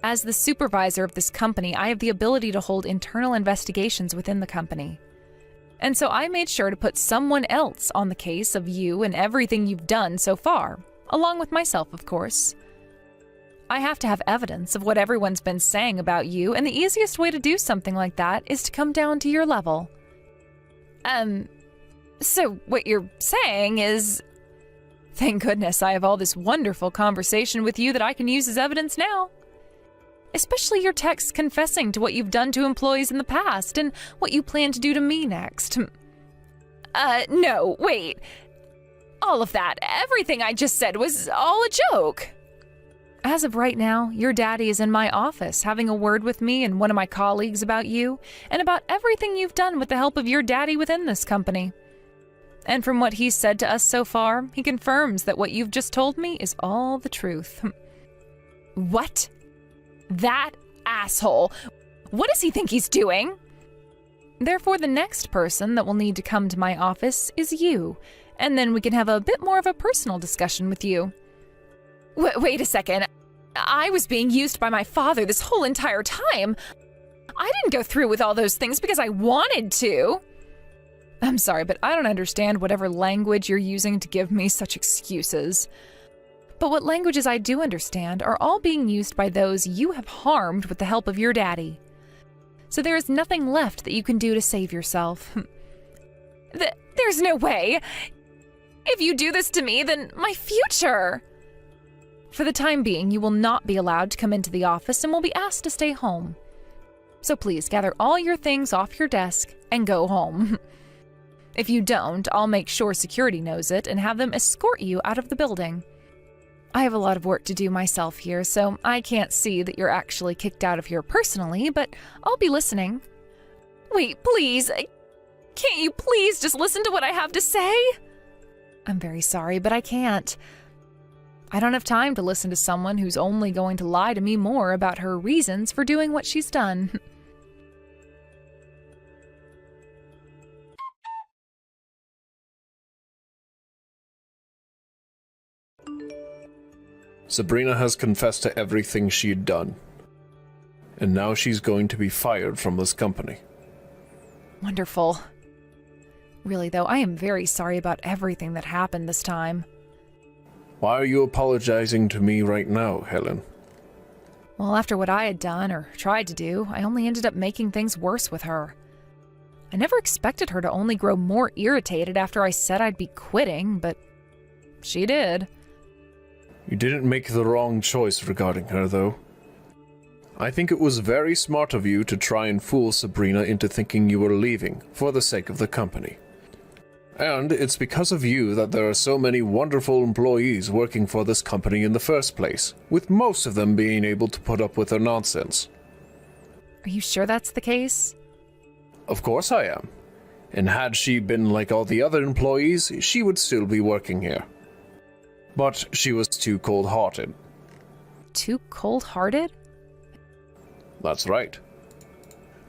As the supervisor of this company, I have the ability to hold internal investigations within the company. And so I made sure to put someone else on the case of you and everything you've done so far, along with myself, of course. I have to have evidence of what everyone's been saying about you, and the easiest way to do something like that is to come down to your level. So what you're saying is... Thank goodness I have all this wonderful conversation with you that I can use as evidence now. Especially your texts confessing to what you've done to employees in the past and what you plan to do to me next. No, wait. All of that, everything I just said was all a joke. As of right now, your daddy is in my office having a word with me and one of my colleagues about you and about everything you've done with the help of your daddy within this company. And from what he's said to us so far, he confirms that what you've just told me is all the truth. What? That asshole! What does he think he's doing? Therefore, the next person that will need to come to my office is you, and then we can have a bit more of a personal discussion with you. Wait a second. I was being used by my father this whole entire time. I didn't go through with all those things because I wanted to. I'm sorry, but I don't understand whatever language you're using to give me such excuses. But what languages I do understand are all being used by those you have harmed with the help of your daddy. So there is nothing left that you can do to save yourself. There's no way. If you do this to me, then my future. For the time being, you will not be allowed to come into the office and will be asked to stay home. So please gather all your things off your desk and go home. If you don't, I'll make sure security knows it and have them escort you out of the building. I have a lot of work to do myself here, so I can't see that you're actually kicked out of here personally, but I'll be listening. Wait, please. Can't you please just listen to what I have to say? I'm very sorry, but I can't. I don't have time to listen to someone who's only going to lie to me more about her reasons for doing what she's done. Sabrina has confessed to everything she'd done. And now she's going to be fired from this company. Wonderful. Really, though, I am very sorry about everything that happened this time. Why are you apologizing to me right now, Helen? Well, after what I had done, or tried to do, I only ended up making things worse with her. I never expected her to only grow more irritated after I said I'd be quitting, but she did. You didn't make the wrong choice regarding her, though. I think it was very smart of you to try and fool Sabrina into thinking you were leaving for the sake of the company. And it's because of you that there are so many wonderful employees working for this company in the first place, with most of them being able to put up with her nonsense. Are you sure that's the case? Of course I am. And had she been like all the other employees, she would still be working here. But she was too cold-hearted. Too cold-hearted? That's right.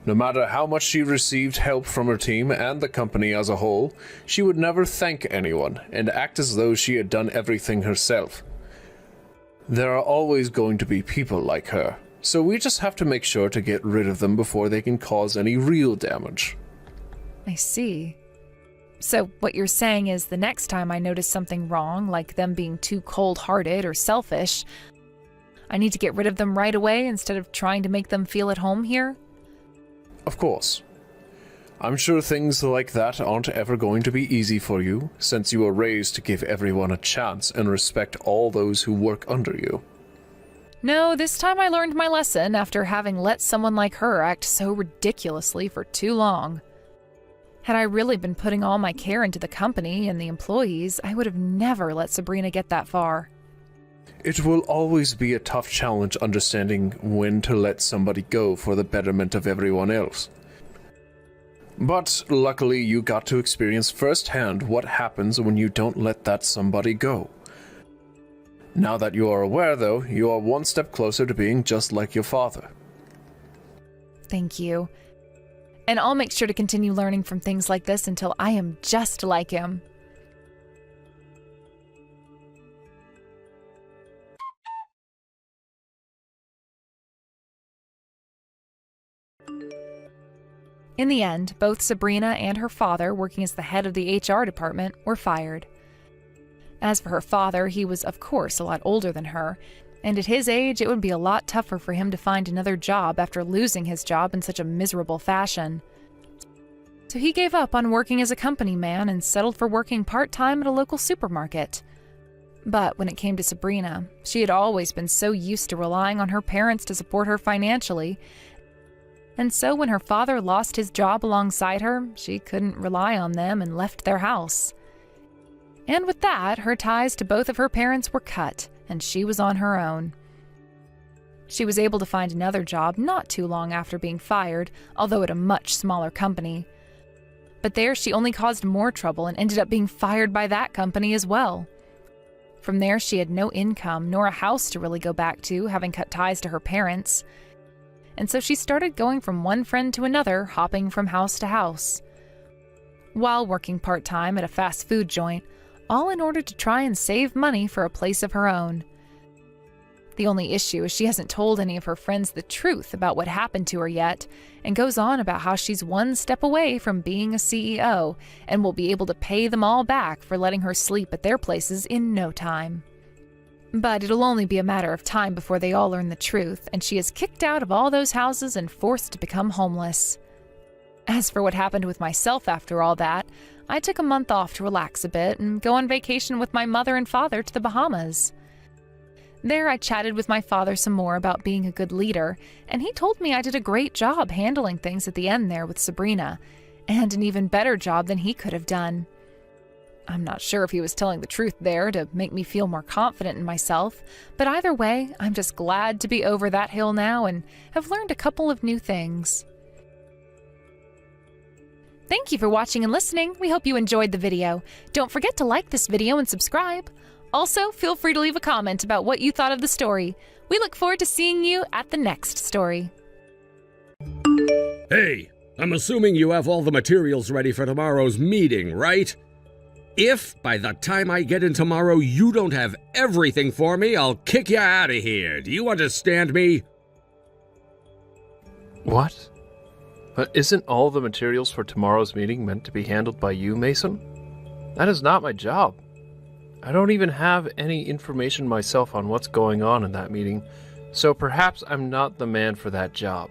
No matter how much she received help from her team and the company as a whole, she would never thank anyone and act as though she had done everything herself. There are always going to be people like her, so we just have to make sure to get rid of them before they can cause any real damage. I see. So what you're saying is the next time I notice something wrong, like them being too cold-hearted or selfish, I need to get rid of them right away instead of trying to make them feel at home here? Of course. I'm sure things like that aren't ever going to be easy for you, since you were raised to give everyone a chance and respect all those who work under you. No, this time I learned my lesson after having let someone like her act so ridiculously for too long. Had I really been putting all my care into the company and the employees, I would have never let Sabrina get that far. It will always be a tough challenge understanding when to let somebody go for the betterment of everyone else. But luckily you got to experience firsthand what happens when you don't let that somebody go. Now that you are aware, though, you are one step closer to being just like your father. Thank you. And I'll make sure to continue learning from things like this until I am just like him. In the end, both Sabrina and her father, working as the head of the HR department, were fired. As for her father, he was of course a lot older than her, and at his age it would be a lot tougher for him to find another job after losing his job in such a miserable fashion. So he gave up on working as a company man and settled for working part-time at a local supermarket. But when it came to Sabrina, she had always been so used to relying on her parents to support her financially, and so when her father lost his job alongside her, she couldn't rely on them and left their house. And with that, her ties to both of her parents were cut, and she was on her own. She was able to find another job not too long after being fired, although at a much smaller company. But there she only caused more trouble and ended up being fired by that company as well. From there she had no income nor a house to really go back to, having cut ties to her parents. And so she started going from one friend to another, hopping from house to house, while working part-time at a fast food joint, all in order to try and save money for a place of her own. The only issue is she hasn't told any of her friends the truth about what happened to her yet, and goes on about how she's one step away from being a CEO and will be able to pay them all back for letting her sleep at their places in no time. But it'll only be a matter of time before they all learn the truth, and she is kicked out of all those houses and forced to become homeless. As for what happened with myself after all that, I took a month off to relax a bit and go on vacation with my mother and father to the Bahamas. There I chatted with my father some more about being a good leader, and he told me I did a great job handling things at the end there with Sabrina, and an even better job than he could have done. I'm not sure if he was telling the truth there to make me feel more confident in myself, but either way, I'm just glad to be over that hill now and have learned a couple of new things. Thank you for watching and listening. We hope you enjoyed the video. Don't forget to like this video and subscribe. Also, feel free to leave a comment about what you thought of the story. We look forward to seeing you at the next story. Hey, I'm assuming you have all the materials ready for tomorrow's meeting, right? If, by the time I get in tomorrow, you don't have everything for me, I'll kick you out of here. Do you understand me? What? But isn't all the materials for tomorrow's meeting meant to be handled by you, Mason? That is not my job. I don't even have any information myself on what's going on in that meeting, so perhaps I'm not the man for that job.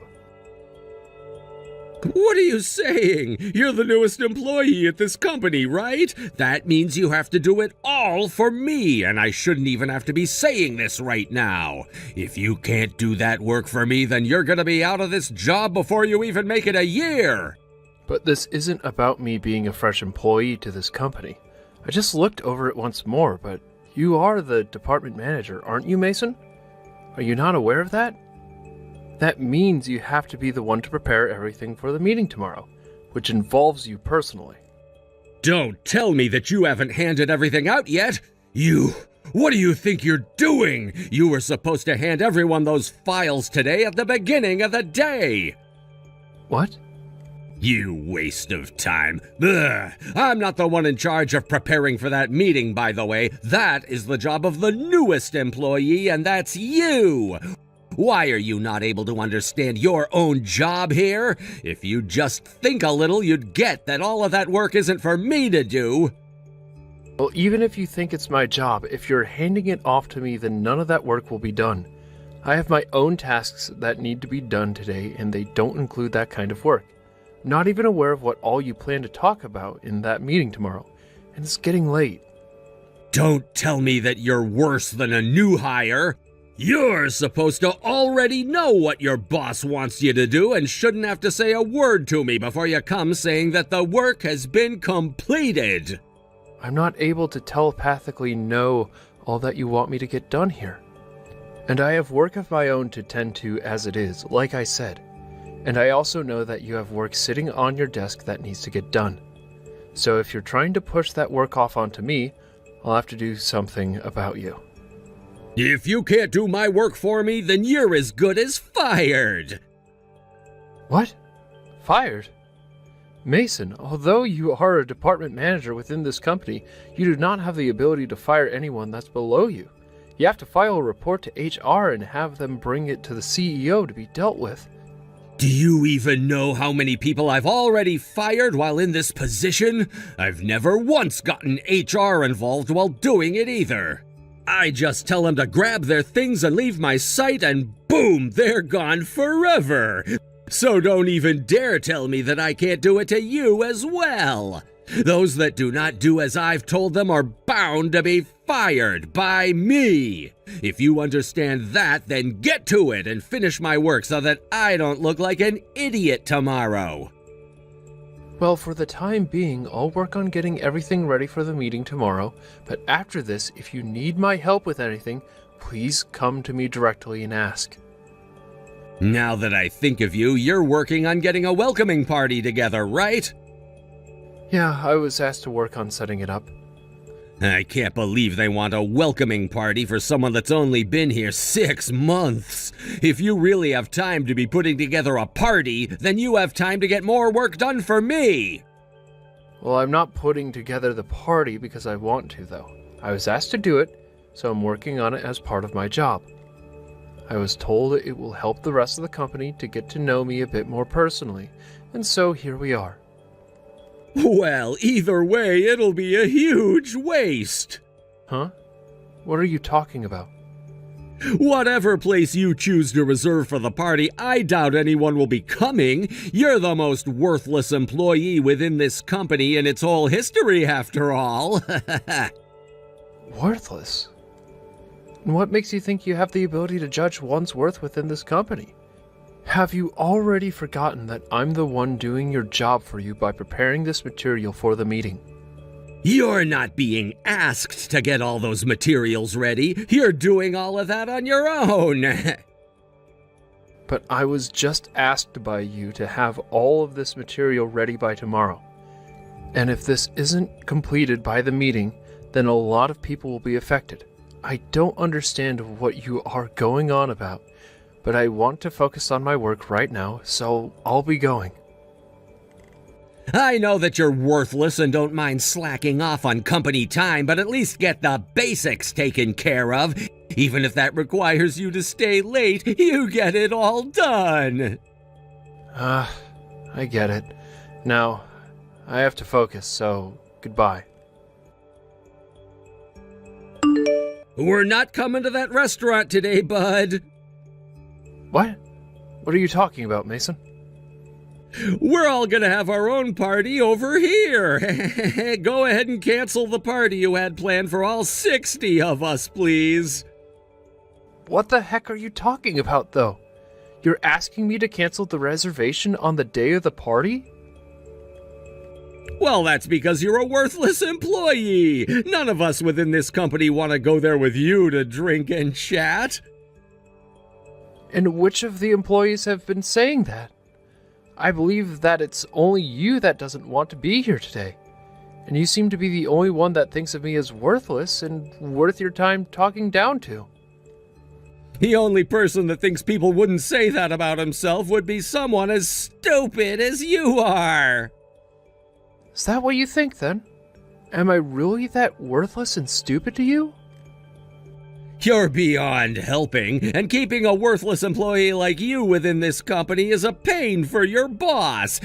What are you saying? You're the newest employee at this company, right? That means you have to do it all for me, and I shouldn't even have to be saying this right now. If you can't do that work for me, then you're gonna be out of this job before you even make it a year. But this isn't about me being a fresh employee to this company. I just looked over it once more, but you are the department manager, aren't you, Mason? Are you not aware of that? That means you have to be the one to prepare everything for the meeting tomorrow, which involves you personally. Don't tell me that you haven't handed everything out yet. What do you think you're doing? You were supposed to hand everyone those files today at the beginning of the day. What? You waste of time. Ugh. I'm not the one in charge of preparing for that meeting, by the way. That is the job of the newest employee, and that's you. Why are you not able to understand your own job here? If you just think a little, you'd get that all of that work isn't for me to do. Well, even if you think it's my job, if you're handing it off to me, then none of that work will be done. I have my own tasks that need to be done today, and they don't include that kind of work. I'm not even aware of what all you plan to talk about in that meeting tomorrow, and it's getting late. Don't tell me that you're worse than a new hire. You're supposed to already know what your boss wants you to do and shouldn't have to say a word to me before you come saying that the work has been completed. I'm not able to telepathically know all that you want me to get done here. And I have work of my own to tend to as it is, like I said. And I also know that you have work sitting on your desk that needs to get done. So if you're trying to push that work off onto me, I'll have to do something about you. If you can't do my work for me, then you're as good as fired. What? Fired? Mason, although you are a department manager within this company, you do not have the ability to fire anyone that's below you. You have to file a report to HR and have them bring it to the CEO to be dealt with. Do you even know how many people I've already fired while in this position? I've never once gotten HR involved while doing it either. I just tell them to grab their things and leave my site, and boom, they're gone forever. So don't even dare tell me that I can't do it to you as well. Those that do not do as I've told them are bound to be fired by me. If you understand that, then get to it and finish my work so that I don't look like an idiot tomorrow. Well, for the time being, I'll work on getting everything ready for the meeting tomorrow, but after this, if you need my help with anything, please come to me directly and ask. Now that I think of you, you're working on getting a welcoming party together, right? Yeah, I was asked to work on setting it up. I can't believe they want a welcoming party for someone that's only been here 6 months. If you really have time to be putting together a party, then you have time to get more work done for me. Well, I'm not putting together the party because I want to, though. I was asked to do it, so I'm working on it as part of my job. I was told it will help the rest of the company to get to know me a bit more personally, and so here we are. Well, either way, it'll be a huge waste. Huh? What are you talking about? Whatever place you choose to reserve for the party, I doubt anyone will be coming. You're the most worthless employee within this company in its whole history, after all. Worthless? And what makes you think you have the ability to judge one's worth within this company? Have you already forgotten that I'm the one doing your job for you by preparing this material for the meeting? You're not being asked to get all those materials ready. You're doing all of that on your own. But I was just asked by you to have all of this material ready by tomorrow. And if this isn't completed by the meeting, then a lot of people will be affected. I don't understand what you are going on about, but I want to focus on my work right now, so I'll be going. I know that you're worthless and don't mind slacking off on company time, but at least get the basics taken care of. Even if that requires you to stay late, you get it all done. I get it. Now, I have to focus, so goodbye. We're not coming to that restaurant today, bud. What? What are you talking about, Mason? We're all gonna have our own party over here. Go ahead and cancel the party you had planned for all 60 of us, please. What the heck are you talking about, though? You're asking me to cancel the reservation on the day of the party? Well, that's because you're a worthless employee. None of us within this company want to go there with you to drink and chat. And which of the employees have been saying that? I believe that it's only you that doesn't want to be here today. And you seem to be the only one that thinks of me as worthless and worth your time talking down to. The only person that thinks people wouldn't say that about himself would be someone as stupid as you are. Is that what you think, then? Am I really that worthless and stupid to you? You're beyond helping, and keeping a worthless employee like you within this company is a pain for your boss.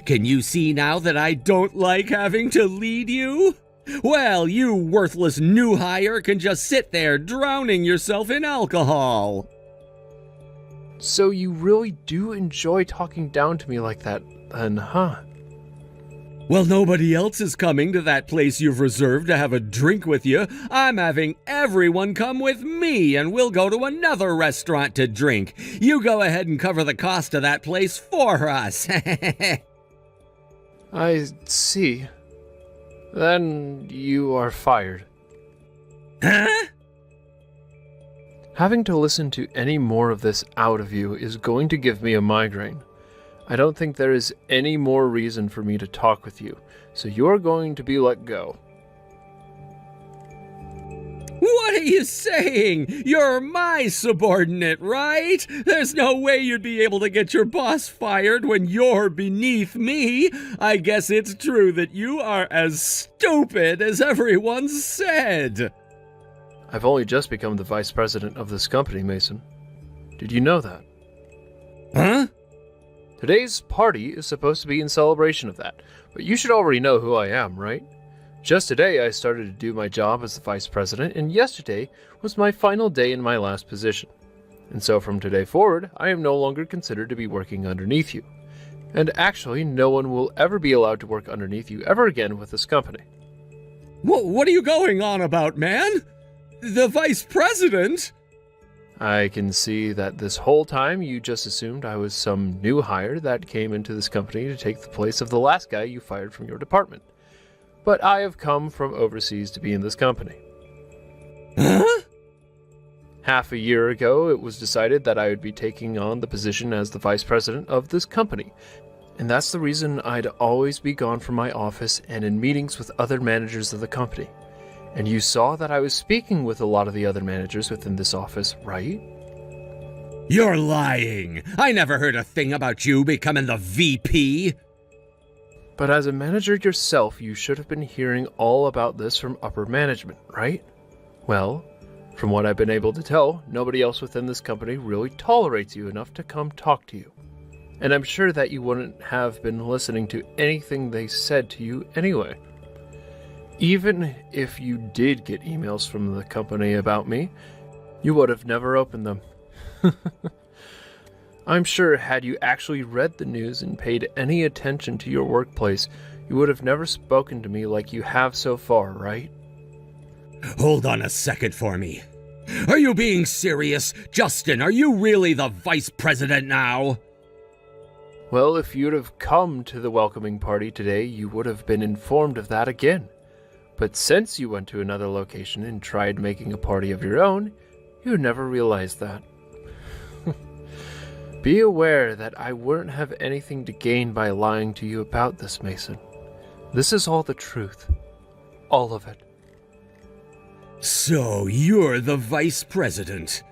Can you see now that I don't like having to lead you? Well, you worthless new hire can just sit there drowning yourself in alcohol. So you really do enjoy talking down to me like that, then, huh? Well, nobody else is coming to that place you've reserved to have a drink with you. I'm having everyone come with me, and we'll go to another restaurant to drink. You go ahead and cover the cost of that place for us. I see. Then you are fired. Huh? Having to listen to any more of this out of you is going to give me a migraine. I don't think there is any more reason for me to talk with you, so you're going to be let go. What are you saying? You're my subordinate, right? There's no way you'd be able to get your boss fired when you're beneath me. I guess it's true that you are as stupid as everyone said. I've only just become the vice president of this company, Mason. Did you know that? Huh? Today's party is supposed to be in celebration of that, but you should already know who I am, right? Just today I started to do my job as the vice president, and yesterday was my final day in my last position. And so from today forward, I am no longer considered to be working underneath you. And actually, no one will ever be allowed to work underneath you ever again with this company. What are you going on about, man? The vice president? I can see that this whole time you just assumed I was some new hire that came into this company to take the place of the last guy you fired from your department. But I have come from overseas to be in this company. Huh? Half a year ago, it was decided that I would be taking on the position as the vice president of this company. And that's the reason I'd always be gone from my office and in meetings with other managers of the company. And you saw that I was speaking with a lot of the other managers within this office, right? You're lying! I never heard a thing about you becoming the VP! But as a manager yourself, you should have been hearing all about this from upper management, right? Well, from what I've been able to tell, nobody else within this company really tolerates you enough to come talk to you. And I'm sure that you wouldn't have been listening to anything they said to you anyway. Even if you did get emails from the company about me, you would have never opened them. I'm sure had you actually read the news and paid any attention to your workplace, you would have never spoken to me like you have so far, right? Hold on a second for me. Are you being serious? Justin, are you really the vice president now? Well, if you'd have come to the welcoming party today, you would have been informed of that again. But since you went to another location and tried making a party of your own, you never realized that. Be aware that I wouldn't have anything to gain by lying to you about this, Mason. This is all the truth. All of it. So you're the vice president.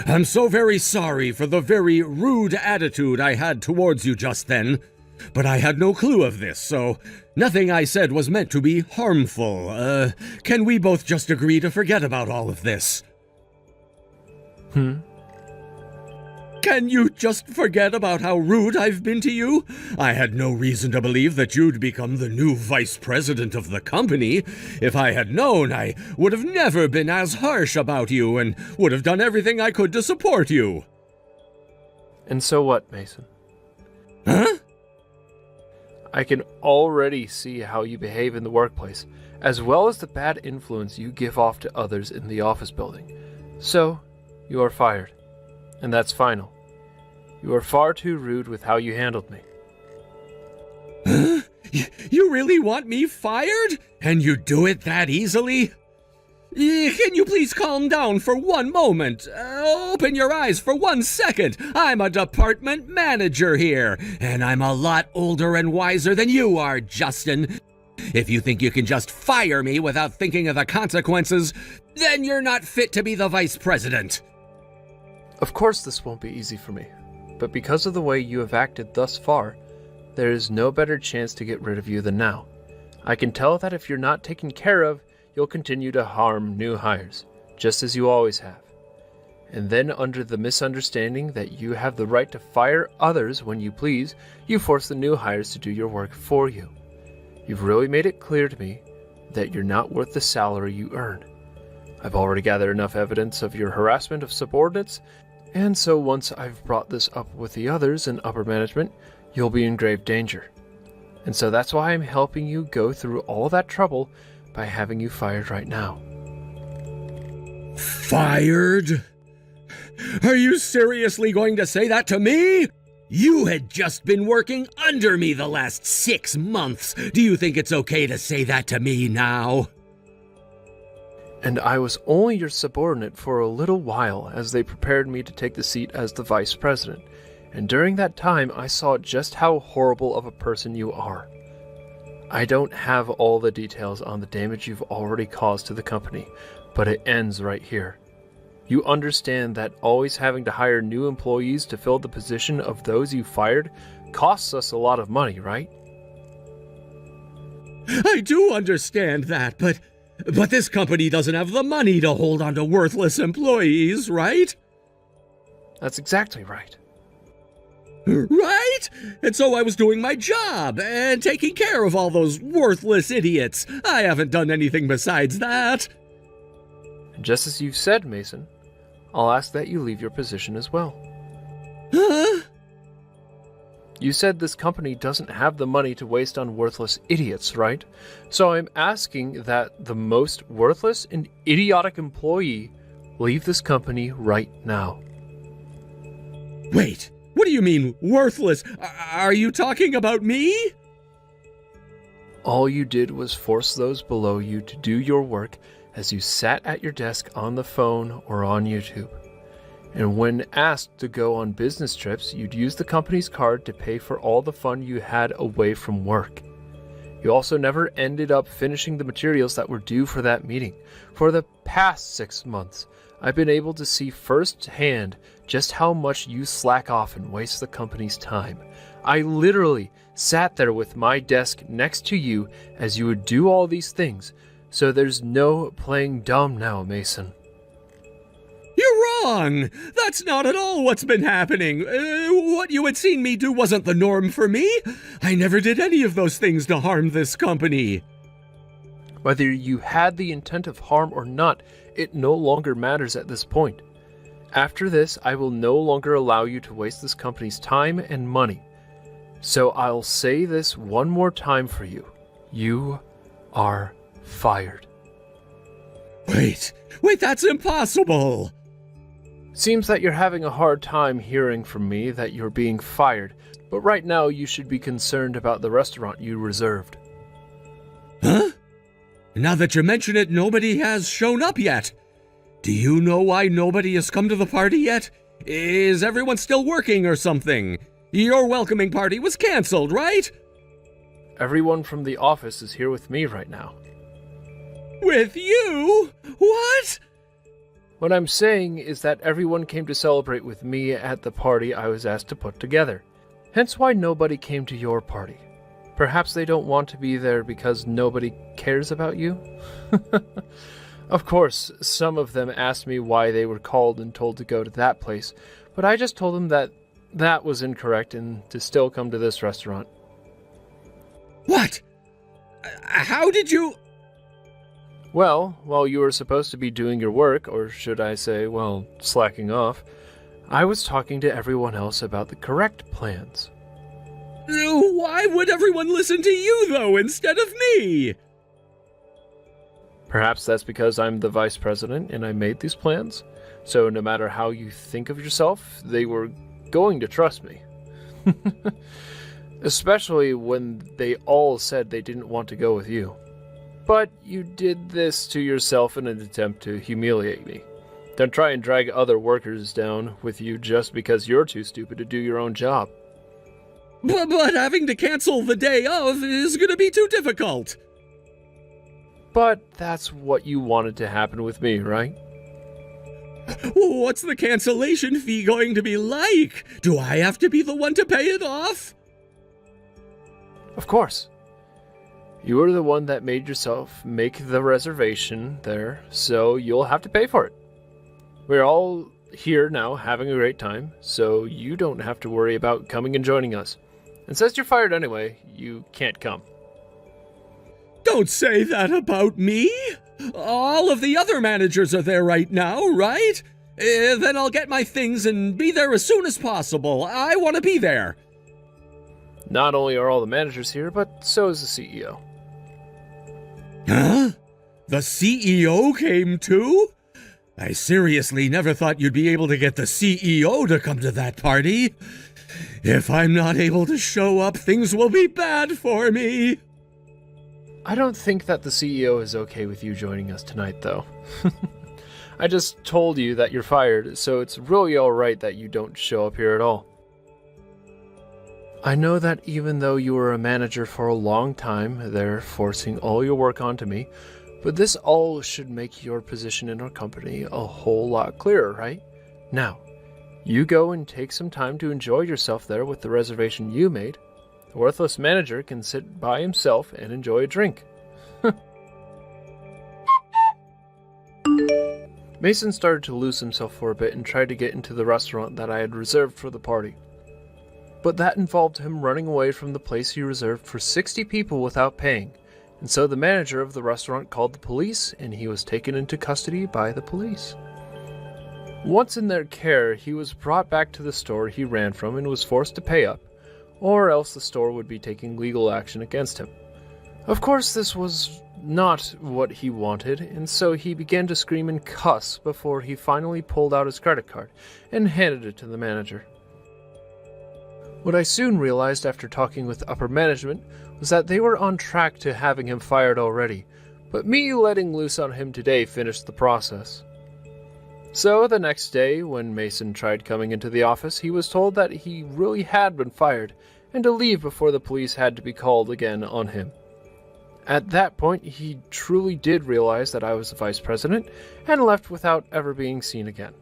I'm so very sorry for the very rude attitude I had towards you just then, but I had no clue of this, so nothing I said was meant to be harmful. Can we both just agree to forget about all of this? Can you just forget about how rude I've been to you? I had no reason to believe that you'd become the new vice president of the company. If I had known, I would have never been as harsh about you and would have done everything I could to support you. And so what, Mason? Huh? I can already see how you behave in the workplace, as well as the bad influence you give off to others in the office building. So, you are fired. And that's final. You are far too rude with how you handled me. Huh? You really want me fired? And you do it that easily? Can you please calm down for one moment? Open your eyes for 1 second. I'm a department manager here, and I'm a lot older and wiser than you are, Justin. If you think you can just fire me without thinking of the consequences, then you're not fit to be the vice president. Of course this won't be easy for me, but because of the way you have acted thus far, there is no better chance to get rid of you than now. I can tell that if you're not taken care of, you'll continue to harm new hires, just as you always have. And then under the misunderstanding that you have the right to fire others when you please, you force the new hires to do your work for you. You've really made it clear to me that you're not worth the salary you earn. I've already gathered enough evidence of your harassment of subordinates, and so once I've brought this up with the others in upper management, you'll be in grave danger. And so that's why I'm helping you go through all that trouble by having you fired right now. Fired? Are you seriously going to say that to me? You had just been working under me the last 6 months. Do you think it's okay to say that to me now? And I was only your subordinate for a little while as they prepared me to take the seat as the vice president. And during that time, I saw just how horrible of a person you are. I don't have all the details on the damage you've already caused to the company, but it ends right here. You understand that always having to hire new employees to fill the position of those you fired costs us a lot of money, right? I do understand that, but this company doesn't have the money to hold on to worthless employees, right? That's exactly right. Right? And so I was doing my job and taking care of all those worthless idiots. I haven't done anything besides that. And just as you've said, Mason, I'll ask that you leave your position as well. Huh? You said this company doesn't have the money to waste on worthless idiots, right? So I'm asking that the most worthless and idiotic employee leave this company right now. Wait, what do you mean, worthless? Are you talking about me? All you did was force those below you to do your work as you sat at your desk on the phone or on YouTube. And when asked to go on business trips, you'd use the company's card to pay for all the fun you had away from work. You also never ended up finishing the materials that were due for that meeting. For the past 6 months, I've been able to see firsthand just how much you slack off and waste the company's time. I literally sat there with my desk next to you as you would do all these things, so there's no playing dumb now, Mason. You're wrong! That's not at all what's been happening. What you had seen me do wasn't the norm for me. I never did any of those things to harm this company. Whether you had the intent of harm or not, it no longer matters at this point. After this, I will no longer allow you to waste this company's time and money. So I'll say this one more time for you. You are fired. Wait, that's impossible! Seems that you're having a hard time hearing from me that you're being fired, but right now you should be concerned about the restaurant you reserved. Huh? Now that you mention it, nobody has shown up yet. Do you know why nobody has come to the party yet? Is everyone still working or something? Your welcoming party was cancelled, right? Everyone from the office is here with me right now. With you? What? What I'm saying is that everyone came to celebrate with me at the party I was asked to put together. Hence why nobody came to your party. Perhaps they don't want to be there because nobody cares about you? Of course, some of them asked me why they were called and told to go to that place, but I just told them that that was incorrect and to still come to this restaurant. What? How did you... Well, while you were supposed to be doing your work, or should I say, well, slacking off, I was talking to everyone else about the correct plans. Why would everyone listen to you, though, instead of me? Perhaps that's because I'm the vice president and I made these plans. So no matter how you think of yourself, they were going to trust me. Especially when they all said they didn't want to go with you. But you did this to yourself in an attempt to humiliate me. Don't try and drag other workers down with you just because you're too stupid to do your own job. But having to cancel the day of is going to be too difficult. But that's what you wanted to happen with me, right? What's the cancellation fee going to be like? Do I have to be the one to pay it off? Of course. You were the one that made yourself make the reservation there, so you'll have to pay for it. We're all here now having a great time, so you don't have to worry about coming and joining us. And since you're fired anyway, you can't come. Don't say that about me! All of the other managers are there right now, right? Then I'll get my things and be there as soon as possible. I want to be there. Not only are all the managers here, but so is the CEO. Huh? The CEO came too? I seriously never thought you'd be able to get the CEO to come to that party. If I'm not able to show up, things will be bad for me. I don't think that the CEO is okay with you joining us tonight, though. I just told you that you're fired, so it's really alright that you don't show up here at all. I know that even though you were a manager for a long time, they're forcing all your work onto me, but this all should make your position in our company a whole lot clearer, right? Now, you go and take some time to enjoy yourself there with the reservation you made. The worthless manager can sit by himself and enjoy a drink. Mason started to lose himself for a bit and tried to get into the restaurant that I had reserved for the party. But that involved him running away from the place he reserved for 60 people without paying, and so the manager of the restaurant called the police and he was taken into custody by the police. Once in their care, he was brought back to the store he ran from and was forced to pay up, or else the store would be taking legal action against him. Of course, this was not what he wanted, and so he began to scream and cuss before he finally pulled out his credit card and handed it to the manager. What I soon realized after talking with upper management was that they were on track to having him fired already, but me letting loose on him today finished the process. So the next day, when Mason tried coming into the office, he was told that he really had been fired and to leave before the police had to be called again on him. At that point, he truly did realize that I was the vice president and left without ever being seen again.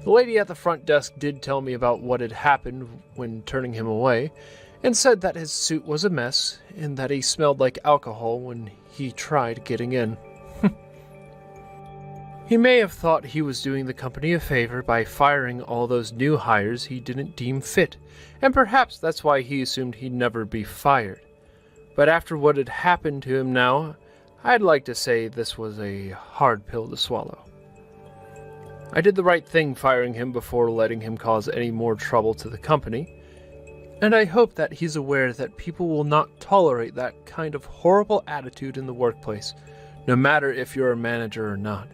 The lady at the front desk did tell me about what had happened when turning him away, and said that his suit was a mess and that he smelled like alcohol when he tried getting in. He may have thought he was doing the company a favor by firing all those new hires he didn't deem fit, and perhaps that's why he assumed he'd never be fired. But after what had happened to him now, I'd like to say this was a hard pill to swallow. I did the right thing firing him before letting him cause any more trouble to the company, and I hope that he's aware that people will not tolerate that kind of horrible attitude in the workplace, no matter if you're a manager or not.